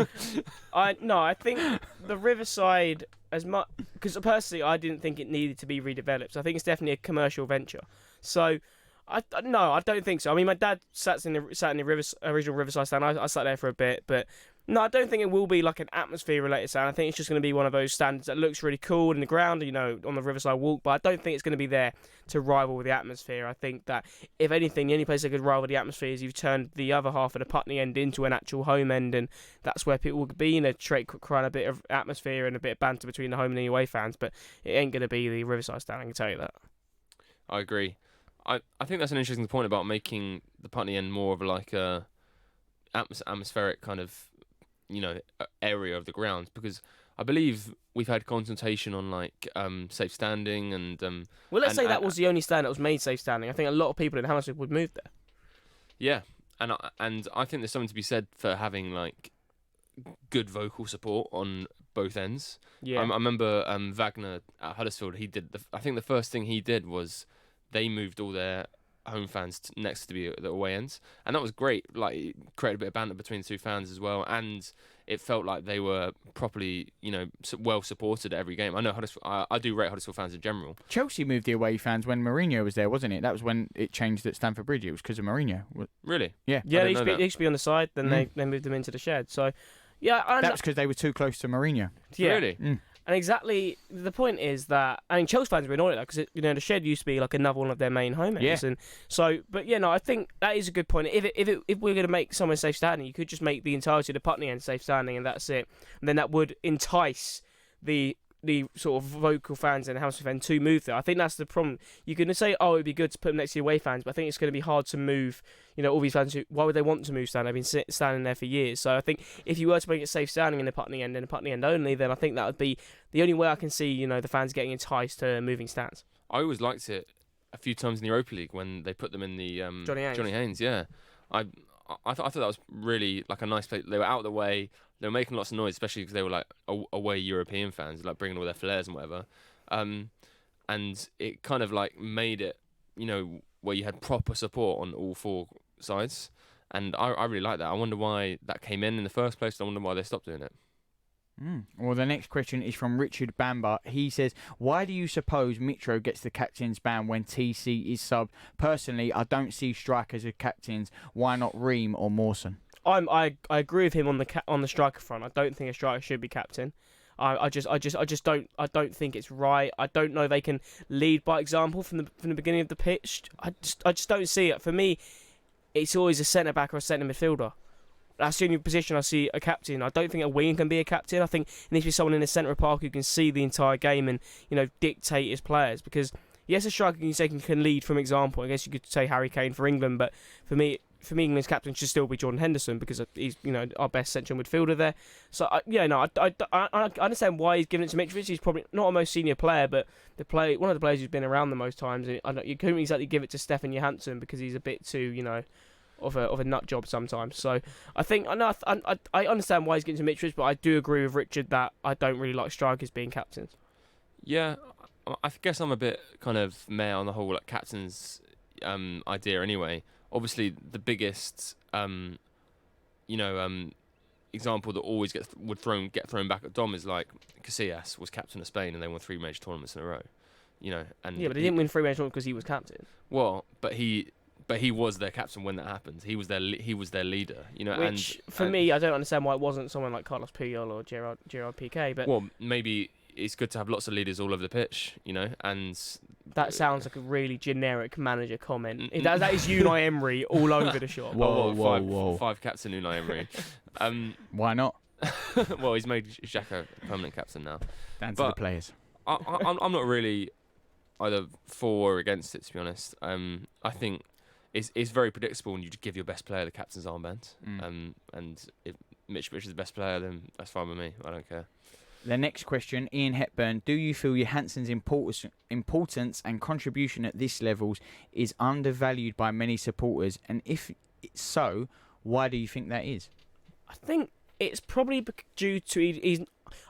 I think the Riverside, as much, because personally I didn't think it needed to be redeveloped. So I think it's definitely a commercial venture. So I don't think so. I mean, my dad sat in the original Riverside stand. I sat there for a bit, but no, I don't think it will be like an atmosphere-related stand. I think it's just going to be one of those stands that looks really cool in the ground, you know, on the Riverside Walk. But I don't think it's going to be there to rival with the atmosphere. I think that, if anything, the only place that could rival the atmosphere is you've turned the other half of the Putney end into an actual home end, and that's where people will be, you know, crying a bit of atmosphere and a bit of banter between the home and the away fans. But it ain't going to be the Riverside stand, I can tell you that. I agree. I think that's an interesting point about making the Putney end more of like a atmospheric kind of, you know, area of the ground, because I believe we've had consultation on like safe standing and well, let's say that was the only stand that was made safe standing. I think a lot of people in Hammersmith would move there. Yeah, and I think there's something to be said for having like good vocal support on both ends. Yeah, I remember Wagner at Huddersfield. He did I think the first thing he did was they moved all their home fans next to the away ends, and that was great. Like, it created a bit of banter between the two fans as well, and it felt like they were properly, you know, well supported at every game. I know I do rate Huddersfield fans in general. Chelsea moved the away fans when Mourinho was there, wasn't it? That was when it changed at Stamford Bridge. It was because of Mourinho. Really? Yeah. Yeah, they used to be on the side, then they moved them into the shed. So, yeah, that was because they were too close to Mourinho. Yeah. Really? And exactly, the point is that, I mean, Chelsea fans were annoyed at that because, you know, the shed used to be like another one of their main home ends. Yeah. And so, but yeah, no, I think that is a good point. If we're going to make someone safe standing, you could just make the entirety of the Putney end safe standing, and that's it. And then that would entice the sort of vocal fans and Hammersmith fans to move there. I think that's the problem. You can say, oh, it'd be good to put them next to the away fans, but I think it's going to be hard to move, you know, all these fans. Why would they want to move stand? They've been standing there for years. So I think if you were to make it safe standing in the Putney end and the Putney end only, then I think that would be the only way I can see, you know, the fans getting enticed to moving stands. I always liked it a few times in the Europa League when they put them in the Johnny Haynes. Yeah, I thought that was really like a nice place. They were out of the way. They were making lots of noise, especially because they were like away European fans, like bringing all their flares and whatever. And it kind of like made it, you know, where you had proper support on all four sides. And I really like that. I wonder why that came in the first place. I wonder why they stopped doing it. Well, the next question is from Richard Bamber. He says, why do you suppose Mitro gets the captain's ban when TC is subbed? Personally, I don't see strikers as captains. Why not Ream or Mawson? I agree with him on the striker front. I don't think a striker should be captain. I just don't think it's right. I don't know if they can lead by example from the beginning of the pitch. I just don't see it. For me, it's always a centre back or a centre midfielder. That's the only position I see a captain. I don't think a winger can be a captain. I think it needs to be someone in the centre of the park who can see the entire game and, you know, dictate his players. Because yes, a striker can lead from example. I guess you could say Harry Kane for England, but for me, England's captain should still be Jordan Henderson because he's, you know, our best central midfielder there. So I understand why he's given it to Mitrovic. He's probably not our most senior player, but one of the players who's been around the most times. You couldn't exactly give it to Stefan Johansson because he's a bit too, you know, a nut job sometimes. So I think I understand why he's getting to Mitrovic, but I do agree with Richard that I don't really like strikers being captains. Yeah, I guess I'm a bit kind of meh on the whole like captain's idea anyway. Obviously, the biggest example that always get thrown back at Dom is like Casillas was captain of Spain and they won 3 major tournaments in a row. And yeah, but he didn't win 3 major tournaments because he was captain. Well, but he was their captain when that happened. He was their leader. Which for me, I don't understand why it wasn't someone like Carlos Puyol or Gerard Piqué. But well, maybe it's good to have lots of leaders all over the pitch, and that sounds like a really generic manager comment. That is Unai Emery all over the shop. Whoa. Five captain Unai Emery. Why not? Well, he's made Xhaka permanent captain now. Down to the players. I'm not really either for or against it, to be honest. I think it's very predictable when you just give your best player the captain's armband. And if Mitrovic is the best player, then that's fine with me. I don't care. The next question, Ian Hepburn. Do you feel Johansson's importance and contribution at this levels is undervalued by many supporters? And if so, why do you think that is? I think it's probably due to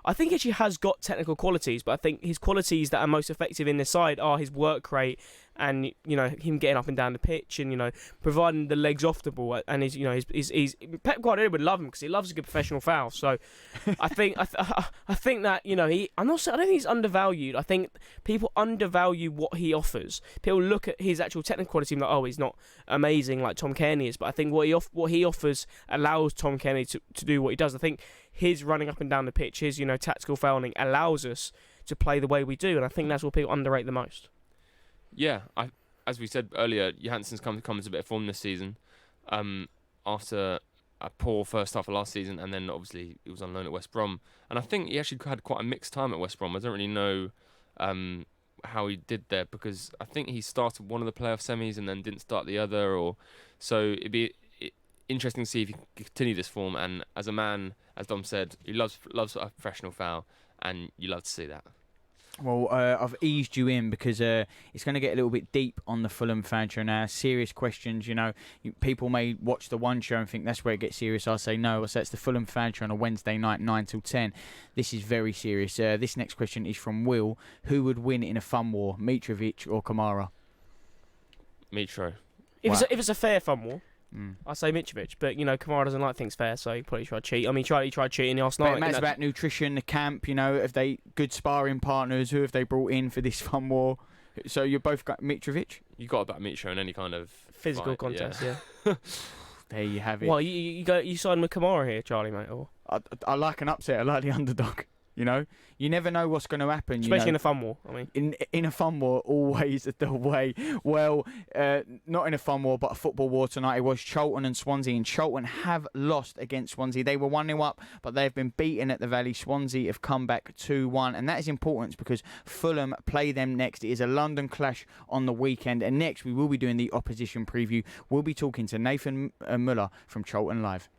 I think he actually has got technical qualities, but I think his qualities that are most effective in this side are his work rate and him getting up and down the pitch and providing the legs off the ball, and he's Pep Guardiola would love him because he loves a good professional foul. So I think I think that I don't think he's undervalued. I think people undervalue what he offers. People look at his actual technical quality and like, oh, he's not amazing like Tom Cairney is, but I think what he offers allows Tom Cairney to do what he does. I think his running up and down the pitch, his tactical fouling allows us to play the way we do, and I think that's what people underrate the most. Yeah, as we said earlier, Johansson's come into a bit of form this season after a poor first half of last season, and then obviously he was on loan at West Brom. And I think he actually had quite a mixed time at West Brom. I don't really know how he did there because I think he started one of the playoff semis and then didn't start the other. So it'd be interesting to see if he can continue this form. And as a man, as Dom said, he loves a professional foul, and you love to see that. Well, I've eased you in because it's going to get a little bit deep on the Fulham fan show now. Serious questions, people may watch the one show and think that's where it gets serious. I'll say no. So it's the Fulham fan show on a Wednesday night, 9 till 10. This is very serious. This next question is from Will. Who would win in a fun war, Mitrovic or Kamara? Mitro. If it's a fair fun war, I say Mitrovic, but Kamara doesn't like things fair, so he probably tried to cheat. I mean, he tried cheating last night. But it's about nutrition, the camp. Have they good sparring partners? Who have they brought in for this fun war? So you both got Mitrovic. You got about Mitro in any kind of physical fight, contest, yeah. There you have it. Well, you signed with Kamara here, Charlie, mate. Or I like an upset. I like the underdog. You never know what's going to happen. Especially in a fun war. I mean, in a fun war, always the way. Well, not in a fun war, but a football war tonight. It was Charlton and Swansea, and Charlton have lost against Swansea. They were 1-0 up, but they've been beaten at the Valley. Swansea have come back 2-1, and that is important because Fulham play them next. It is a London clash on the weekend, and next we will be doing the opposition preview. We'll be talking to Nathan Muller from Charlton Live.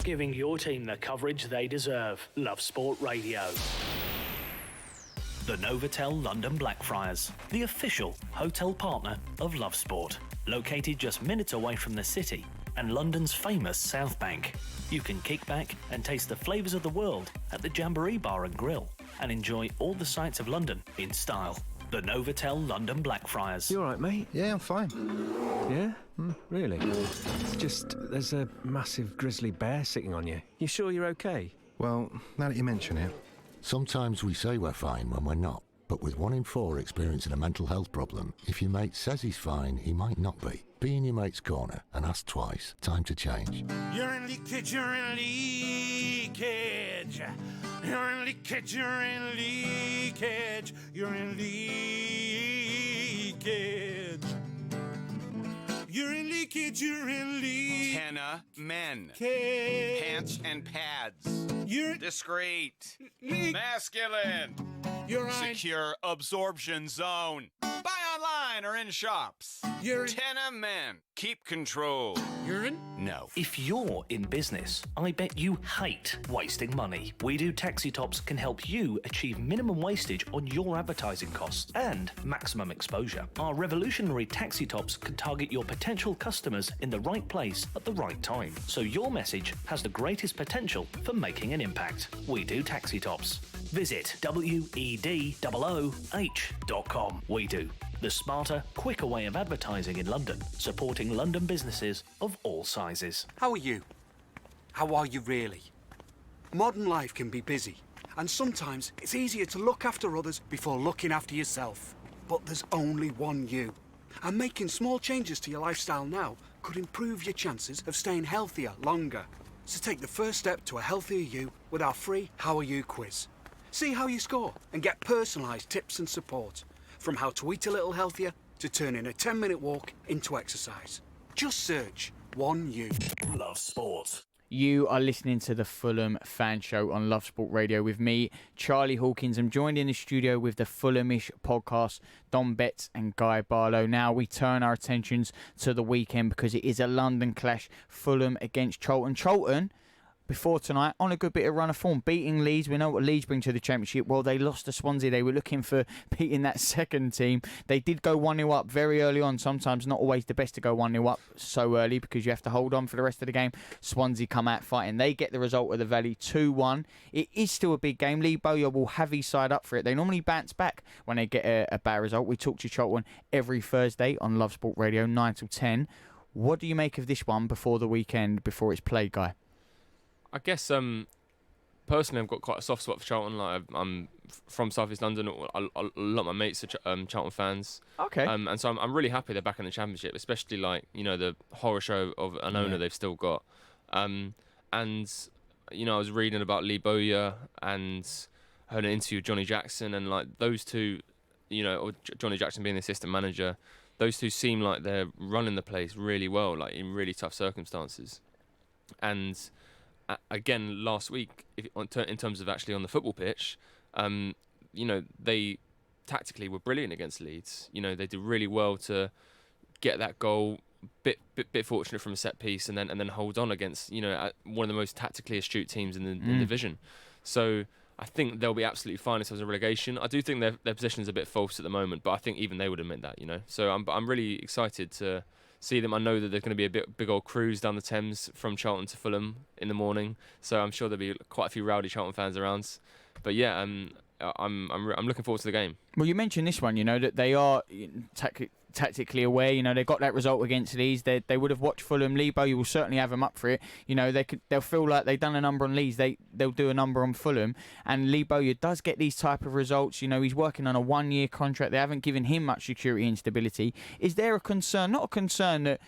Giving your team the coverage they deserve. Love Sport Radio. The Novotel London Blackfriars, the official hotel partner of Love Sport. Located just minutes away from the city and London's famous South Bank. You can kick back and taste the flavours of the world at the Jamboree Bar and Grill and enjoy all the sights of London in style. The Novotel London Blackfriars. You all right, mate? Yeah, I'm fine. Yeah? Really? It's just there's a massive grizzly bear sitting on you. You sure you're okay? Well, now that you mention it. Sometimes we say we're fine when we're not. But with 1 in 4 experiencing a mental health problem, if your mate says he's fine, he might not be. Be in your mate's corner and ask twice. Time to change. You're in leakage, you're in leakage. You're in leakage, you're in leakage. You're in leakage. You're in leakage, you're in leakage. Henna men. Cage. Pants and pads. You're discreet. Masculine. You're secure absorption zone. Buy online or in shops. You're Tenna men. Keep control. You're in No. If you're in business, I bet you hate wasting money. We Do Taxi Tops can help you achieve minimum wastage on your advertising costs and maximum exposure. Our revolutionary taxi tops can target your potential customers in the right place at the right time, so your message has the greatest potential for making an impact. We Do Taxi Tops. Visit wedooh.com. We Do, the smarter, quicker way of advertising in London, supporting London businesses of all sizes. How are you? How are you really? Modern life can be busy, and sometimes it's easier to look after others before looking after yourself. But there's only one you. And making small changes to your lifestyle now could improve your chances of staying healthier longer. So take the first step to a healthier you with our free How Are You quiz. See how you score and get personalised tips and support. From how to eat a little healthier to turning a 10-minute walk into exercise. Just search One You. Love sport. You are listening to the Fulham Fan Show on Love Sport Radio with me, Charlie Hawkins. I'm joined in the studio with the Fulhamish podcast, Dom Betts and Guy Barlow. Now we turn our attentions to the weekend because it is a London clash. Fulham against Charlton. Charlton, before tonight, on a good bit of run of form, beating Leeds. We know what Leeds bring to the Championship. Well, they lost to Swansea. They were looking for beating that second team. They did go 1-0 up very early on. Sometimes not always the best to go 1-0 up so early because you have to hold on for the rest of the game. Swansea come out fighting. They get the result of the Valley 2-1. It is still a big game. Lee Bowyer will have his side up for it. They normally bounce back when they get a bad result. We talk to Charlton every Thursday on Love Sport Radio, 9 till 10. What do you make of this one before the weekend, before it's played, Guy? I guess personally, I've got quite a soft spot for Charlton. Like I'm from South East London. A lot of my mates are Charlton fans. Okay. And so I'm really happy they're back in the Championship, especially the horror show of an owner they've still got. And I was reading about Lee Bowyer and heard an interview with Johnny Jackson, and like those two, or Johnny Jackson being the assistant manager, those two seem like they're running the place really well, like in really tough circumstances. And again, last week, in terms of actually on the football pitch, they tactically were brilliant against Leeds. They did really well to get that goal, bit fortunate from a set piece, and then hold on against one of the most tactically astute teams in the division. So I think they'll be absolutely fine in terms of relegation. I do think their position is a bit false at the moment, but I think even they would admit that. So I'm really excited to see them. I know that there's going to be a big old cruise down the Thames from Charlton to Fulham in the morning, so I'm sure there'll be quite a few rowdy Charlton fans around. But yeah, I'm looking forward to the game. Well, you mentioned this one, that they are tactically aware. They got that result against Leeds. They would have watched Fulham. Lee Bowyer will certainly have them up for it. They'll feel like they've done a number on Leeds. They'll do a number on Fulham. And Lee Bowyer does get these type of results. He's working on a 1-year contract. They haven't given him much security and stability. Is there a concern? Not a concern that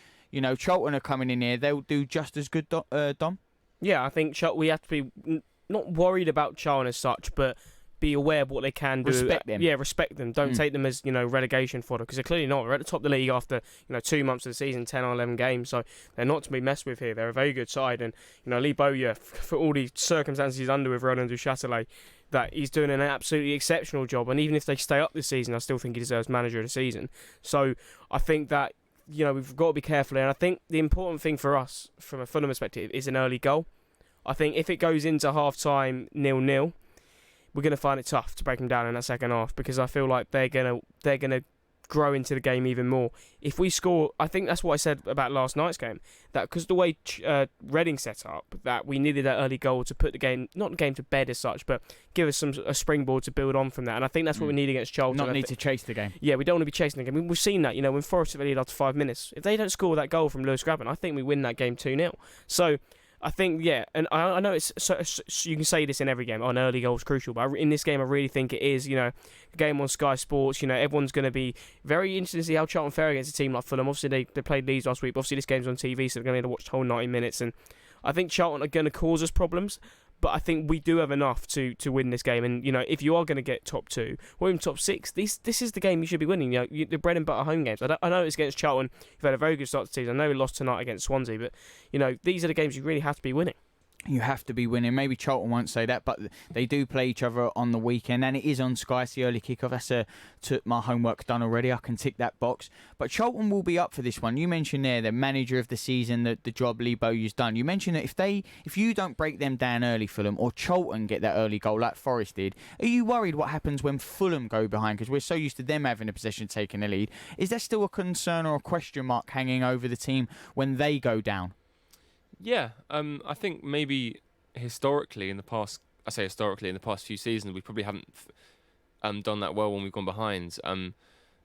Charlton are coming in here. They'll do just as good, Dom. Yeah, I think we have to be not worried about Charlton as such, but be aware of what they can do. Respect them. Yeah, respect them. Don't take them as, relegation fodder, because they're clearly not. They're at the top of the league after, 2 months of the season, 10 or 11 games, so they're not to be messed with here. They're a very good side, and, Lee Bowyer, for all the circumstances he's under with Roland Duchâtelet, that he's doing an absolutely exceptional job, and even if they stay up this season, I still think he deserves manager of the season. So I think that, we've got to be careful, and I think the important thing for us, from a Fulham perspective, is an early goal. I think if it goes into half-time 0-0, we're going to find it tough to break them down in that second half, because I feel like they're going to grow into the game even more. If we score, I think that's what I said about last night's game, that because the way Reading set up, that we needed that early goal to put the game, not the game to bed as such, but give us a springboard to build on from that. And I think that's what we need against Charlton. Not need to chase the game. Yeah, we don't want to be chasing the game. We've seen that, when Forest have lead after 5 minutes. If they don't score that goal from Lewis Grabban, I think we win that game 2-0. So I think, and I know it's so you can say this in every game, an early goal is crucial, but in this game I really think it is. A game on Sky Sports, everyone's going to be very interested to see how Charlton fare against a team like Fulham. Obviously they played Leeds last week, but obviously this game's on TV, so they're going to have to watch the whole 90 minutes, and I think Charlton are going to cause us problems, but I think we do have enough to win this game. And if you are going to get top 2 or even top 6, this is the game you should be winning. The bread and butter home games. I know it's against Charlton. You've had a very good start to the season. I know we lost tonight against Swansea, but these are the games you really have to be winning. You have to be winning. Maybe Charlton won't say that, but they do play each other on the weekend, and it is on Sky. It's the early kickoff. That's my homework done already. I can tick that box. But Charlton will be up for this one. You mentioned there the manager of the season, the job Lee Bowyer's done. You mentioned that if you don't break them down early, Fulham, or Charlton get that early goal like Forest did, are you worried what happens when Fulham go behind? Because we're so used to them having a possession, taking the lead. Is there still a concern or a question mark hanging over the team when they go down? Yeah, I think maybe historically in the past few seasons, we probably haven't done that well when we've gone behind.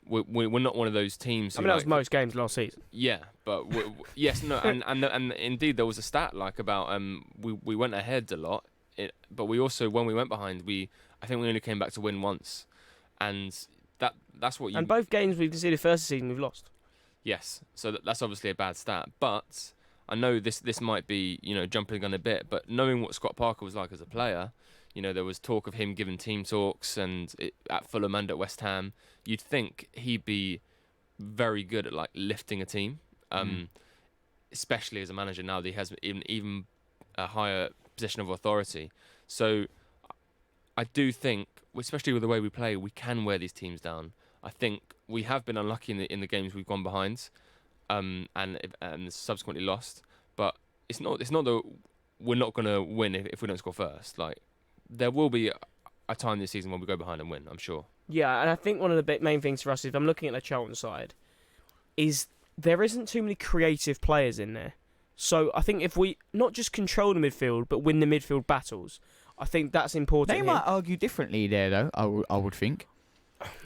We're not one of those teams. I mean, that was most games last season. Yeah, but and indeed there was a stat about we went ahead a lot, but we also, when we went behind, I think we only came back to win once, and that's what you. And both games we've conceded first season we've lost. Yes, so that's obviously a bad stat, but I know this might be, jumping the gun a bit, but knowing what Scott Parker was like as a player, there was talk of him giving team talks at Fulham and at West Ham. You'd think he'd be very good at lifting a team, especially as a manager now that he has even a higher position of authority. So I do think, especially with the way we play, we can wear these teams down. I think we have been unlucky in the games we've gone behind. And subsequently lost, but it's not that we're not going to win if we don't score first. There will be a time this season when we go behind and win, I'm sure. Yeah, and I think one of the main things for us, if I'm looking at the Charlton side, is there isn't too many creative players in there. So I think if we not just control the midfield, but win the midfield battles, I think that's important. They might argue differently there, though, I would think.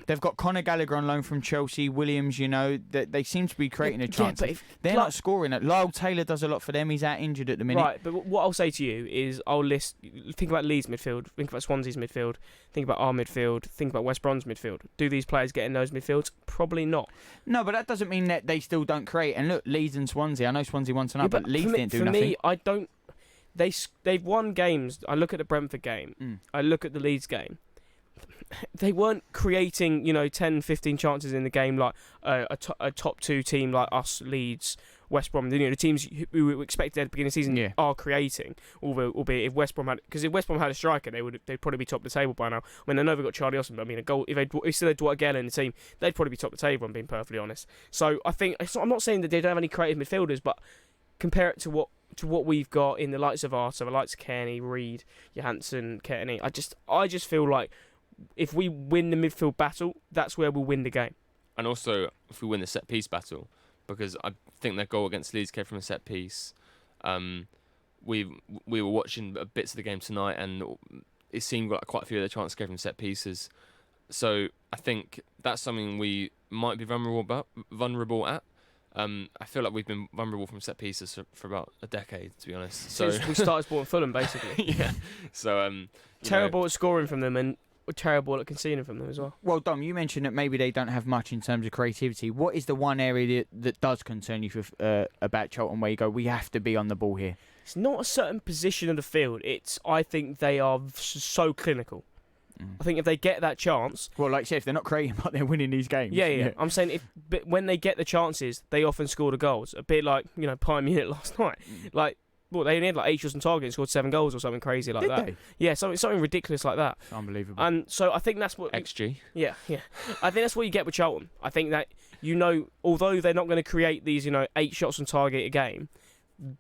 They've got Conor Gallagher on loan from Chelsea, Williams, they seem to be creating a chance. But if they're not scoring it. Lyle Taylor does a lot for them. He's out injured at the minute. Right, but what I'll say to you is think about Leeds midfield, think about Swansea's midfield, think about our midfield, think about West Brom's midfield. Do these players get in those midfields? Probably not. No, but that doesn't mean that they still don't create. And look, Leeds and Swansea, I know Swansea won tonight, but Leeds didn't do nothing. For me, I don't... They've won games. I look at the Brentford game. I look at the Leeds game. They weren't creating, 10, 15 chances in the game like a top two team like us, Leeds, West Brom. The teams who we expected at the beginning of the season are creating. Albeit if West Brom had a striker, they'd probably be top of the table by now. I mean, I know they've got Charlie Austin, but I mean, a goal if they still had Dwight Gale in the team, they'd probably be top of the table. I'm being perfectly honest. So I think I'm not saying that they don't have any creative midfielders, but compare it to what we've got in the likes of Arthur, the likes of Kearney, Reed, Johansson, Kearney. I just feel like if we win the midfield battle, that's where we'll win the game. And also, if we win the set-piece battle, because I think their goal against Leeds came from a set-piece. We were watching bits of the game tonight, and it seemed like quite a few of their chances came from set-pieces. So I think that's something we might be vulnerable at. I feel like we've been vulnerable from set-pieces for about a decade, to be honest. So we started supporting Fulham, basically. Yeah. So terrible at scoring from them, and terrible at conceding from them as well. Well, Dom, you mentioned that maybe they don't have much in terms of creativity. What is the one area that does concern you about Charlton where you go, we have to be on the ball here? It's not a certain position of the field. I think they are so clinical. I think if they get that chance... Well, like you said, if they're not creating, but they're winning these games. Yeah. I'm saying but when they get the chances, they often score the goals. A bit like, Bayern Munich last night. They only had 8 shots on target and scored 7 goals or something crazy like that. Did they? Yeah, something ridiculous like that. It's unbelievable. And so I think that's what... XG. Yeah. I think that's what you get with Charlton. I think that, although they're not going to create these, 8 shots on target a game,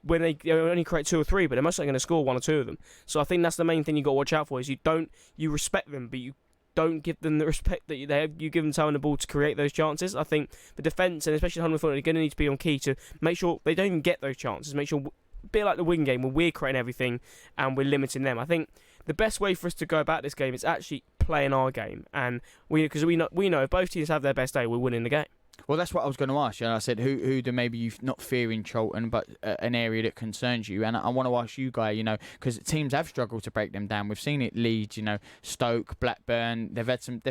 when they only create 2 or 3, but they're most likely going to score 1 or 2 of them. So I think that's the main thing you got to watch out for, is you respect them, but you don't give them the respect that you give them time on the ball to create those chances. I think the defence, and especially the 100 are going to need to be on key to make sure they don't even get those chances, make sure... A bit like the wing game where we're creating everything and we're limiting them. I think the best way for us to go about this game is actually playing our game, and because we know if both teams have their best day, we're winning the game. Well, that's what I was going to ask you. And I said, who do maybe you not fear in Charlton, but an area that concerns you? And I want to ask you, Guy, because teams have struggled to break them down. We've seen it Leeds, Stoke, Blackburn. They've had some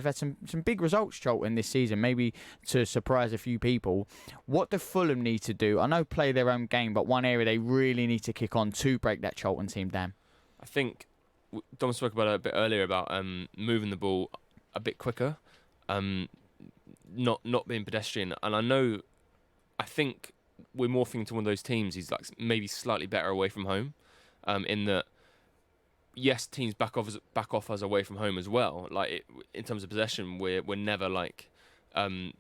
big results, Charlton, this season, maybe to surprise a few people. What do Fulham need to do? I know play their own game, but one area they really need to kick on to break that Charlton team down. I think Dom spoke about it a bit earlier about moving the ball a bit quicker. Not being pedestrian, and I think we're morphing into one of those teams who's maybe slightly better away from home. in that. Yes, teams back off us away from home as well. Like in terms of possession, we're never like never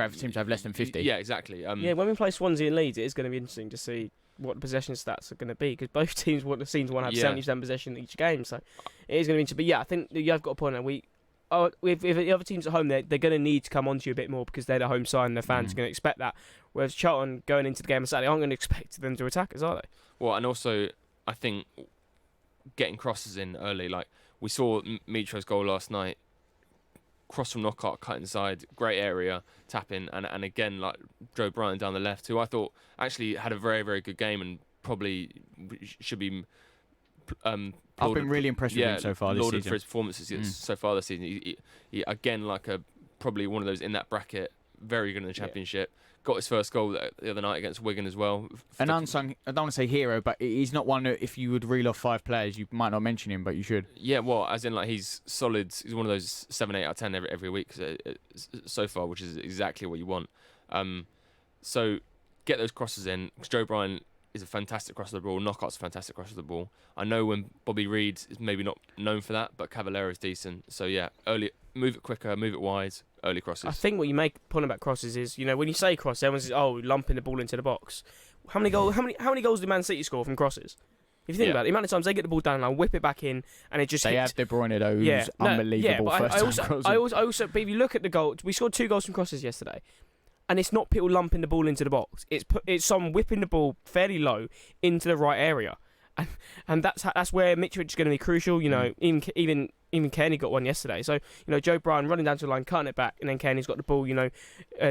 have teams have less than 50. Yeah, exactly. Yeah, when we play Swansea and Leeds, it is going to be interesting to see what the possession stats are going to be, because both teams want to have 70% possession each game. So it is going to be interesting. But yeah, I think you have got a point. And if the other teams at home, they're going to need to come onto you a bit more because they're the home side and their fans are going to expect that. Whereas Charlton going into the game on Saturday aren't going to expect them to attack us, are they? Well, and also I think getting crosses in early, like we saw Mitro's goal last night, cross from Knockout, cut inside, great area, tap in, and again like Joe Bryan down the left, who I thought actually had a very, very good game and probably should be. I've been really impressed with him so far this season. For his performances so far this season. He again like probably one of those in that bracket, very good in the Championship. Got his first goal the other night against Wigan as well. An unsung, I don't want to say hero, but he's not one that if you would reel off 5 players, you might not mention him, but you should. Yeah, well, as in like he's solid. He's one of those 7, 8 out of 10 every week so far, which is exactly what you want. So get those crosses in, because Joe Bryan is a fantastic cross of the ball. Knockout's a fantastic cross of the ball. I know when Bobby Reid is maybe not known for that, but Cavallero is decent. So yeah, early, move it quicker, move it wide. Early crosses. I think what you make point about crosses is, when you say cross, everyone says, "Oh, lumping the ball into the box." How many goals did Man City score from crosses? If you think about it, the amount of times they get the ball down and whip it back in, and it just they hits. have De Bruyne those unbelievable first time crosses. I also, but if you look at the goal, we scored 2 goals from crosses yesterday, and it's not people lumping the ball into the box. It's someone whipping the ball fairly low into the right area, and that's where Mitrovic is going to be crucial. Even Kenny got one yesterday. So, Joe Bryan running down to the line, cutting it back, and then Kenny's got the ball,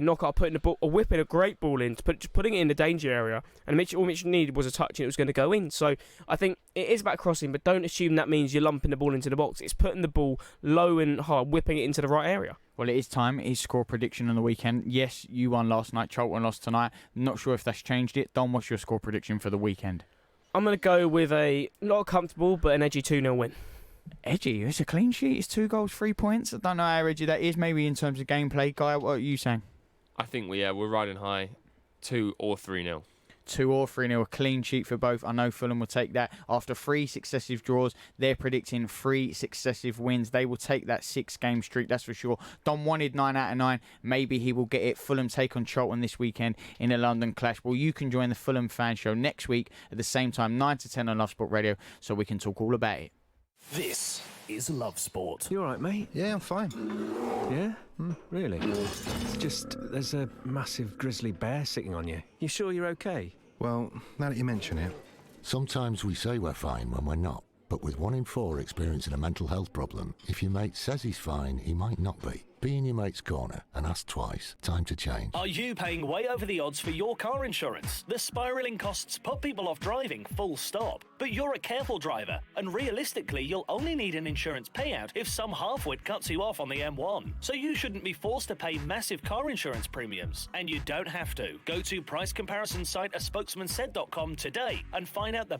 Knockout putting the ball, or whipping a great ball in, putting it in the danger area. And all Mitch needed was a touch and it was going to go in. So, I think it is about crossing, but don't assume that means you're lumping the ball into the box. It's putting the ball low and hard, whipping it into the right area. Well, it is time. It is score prediction on the weekend. Yes, you won last night. Charlton lost tonight. Not sure if that's changed it. Don, what's your score prediction for the weekend? I'm going to go with not a comfortable, but an edgy 2-0 win. Edgy? It's a clean sheet. It's 2 goals, 3 points. I don't know how edgy that is. Maybe in terms of gameplay. Guy, what are you saying? I think we're riding high. 2 or 3-0. 2 or 3-0, a clean sheet for both. I know Fulham will take that. After 3 successive draws, they're predicting 3 successive wins. They will take that 6-game streak, that's for sure. Don wanted 9 out of 9. Maybe he will get it. Fulham take on Charlton this weekend in a London clash. Well, you can join the Fulham Fan Show next week at the same time, 9 to 10 on Love Sport Radio, so we can talk all about it. This is Love Sport. You all right, mate? Yeah, I'm fine. Yeah? Really? It's just there's a massive grizzly bear sitting on you. You sure you're okay? Well, now that you mention it. Sometimes we say we're fine when we're not. But with 1 in 4 experiencing a mental health problem, if your mate says he's fine, he might not be. Be in your mate's corner and ask twice. Time to change. Are you paying way over the odds for your car insurance? The spiralling costs put people off driving, full stop. But you're a careful driver, and realistically, you'll only need an insurance payout if some halfwit cuts you off on the M1. So you shouldn't be forced to pay massive car insurance premiums. And you don't have to. Go to price comparison site a spokesman said.com today and find out the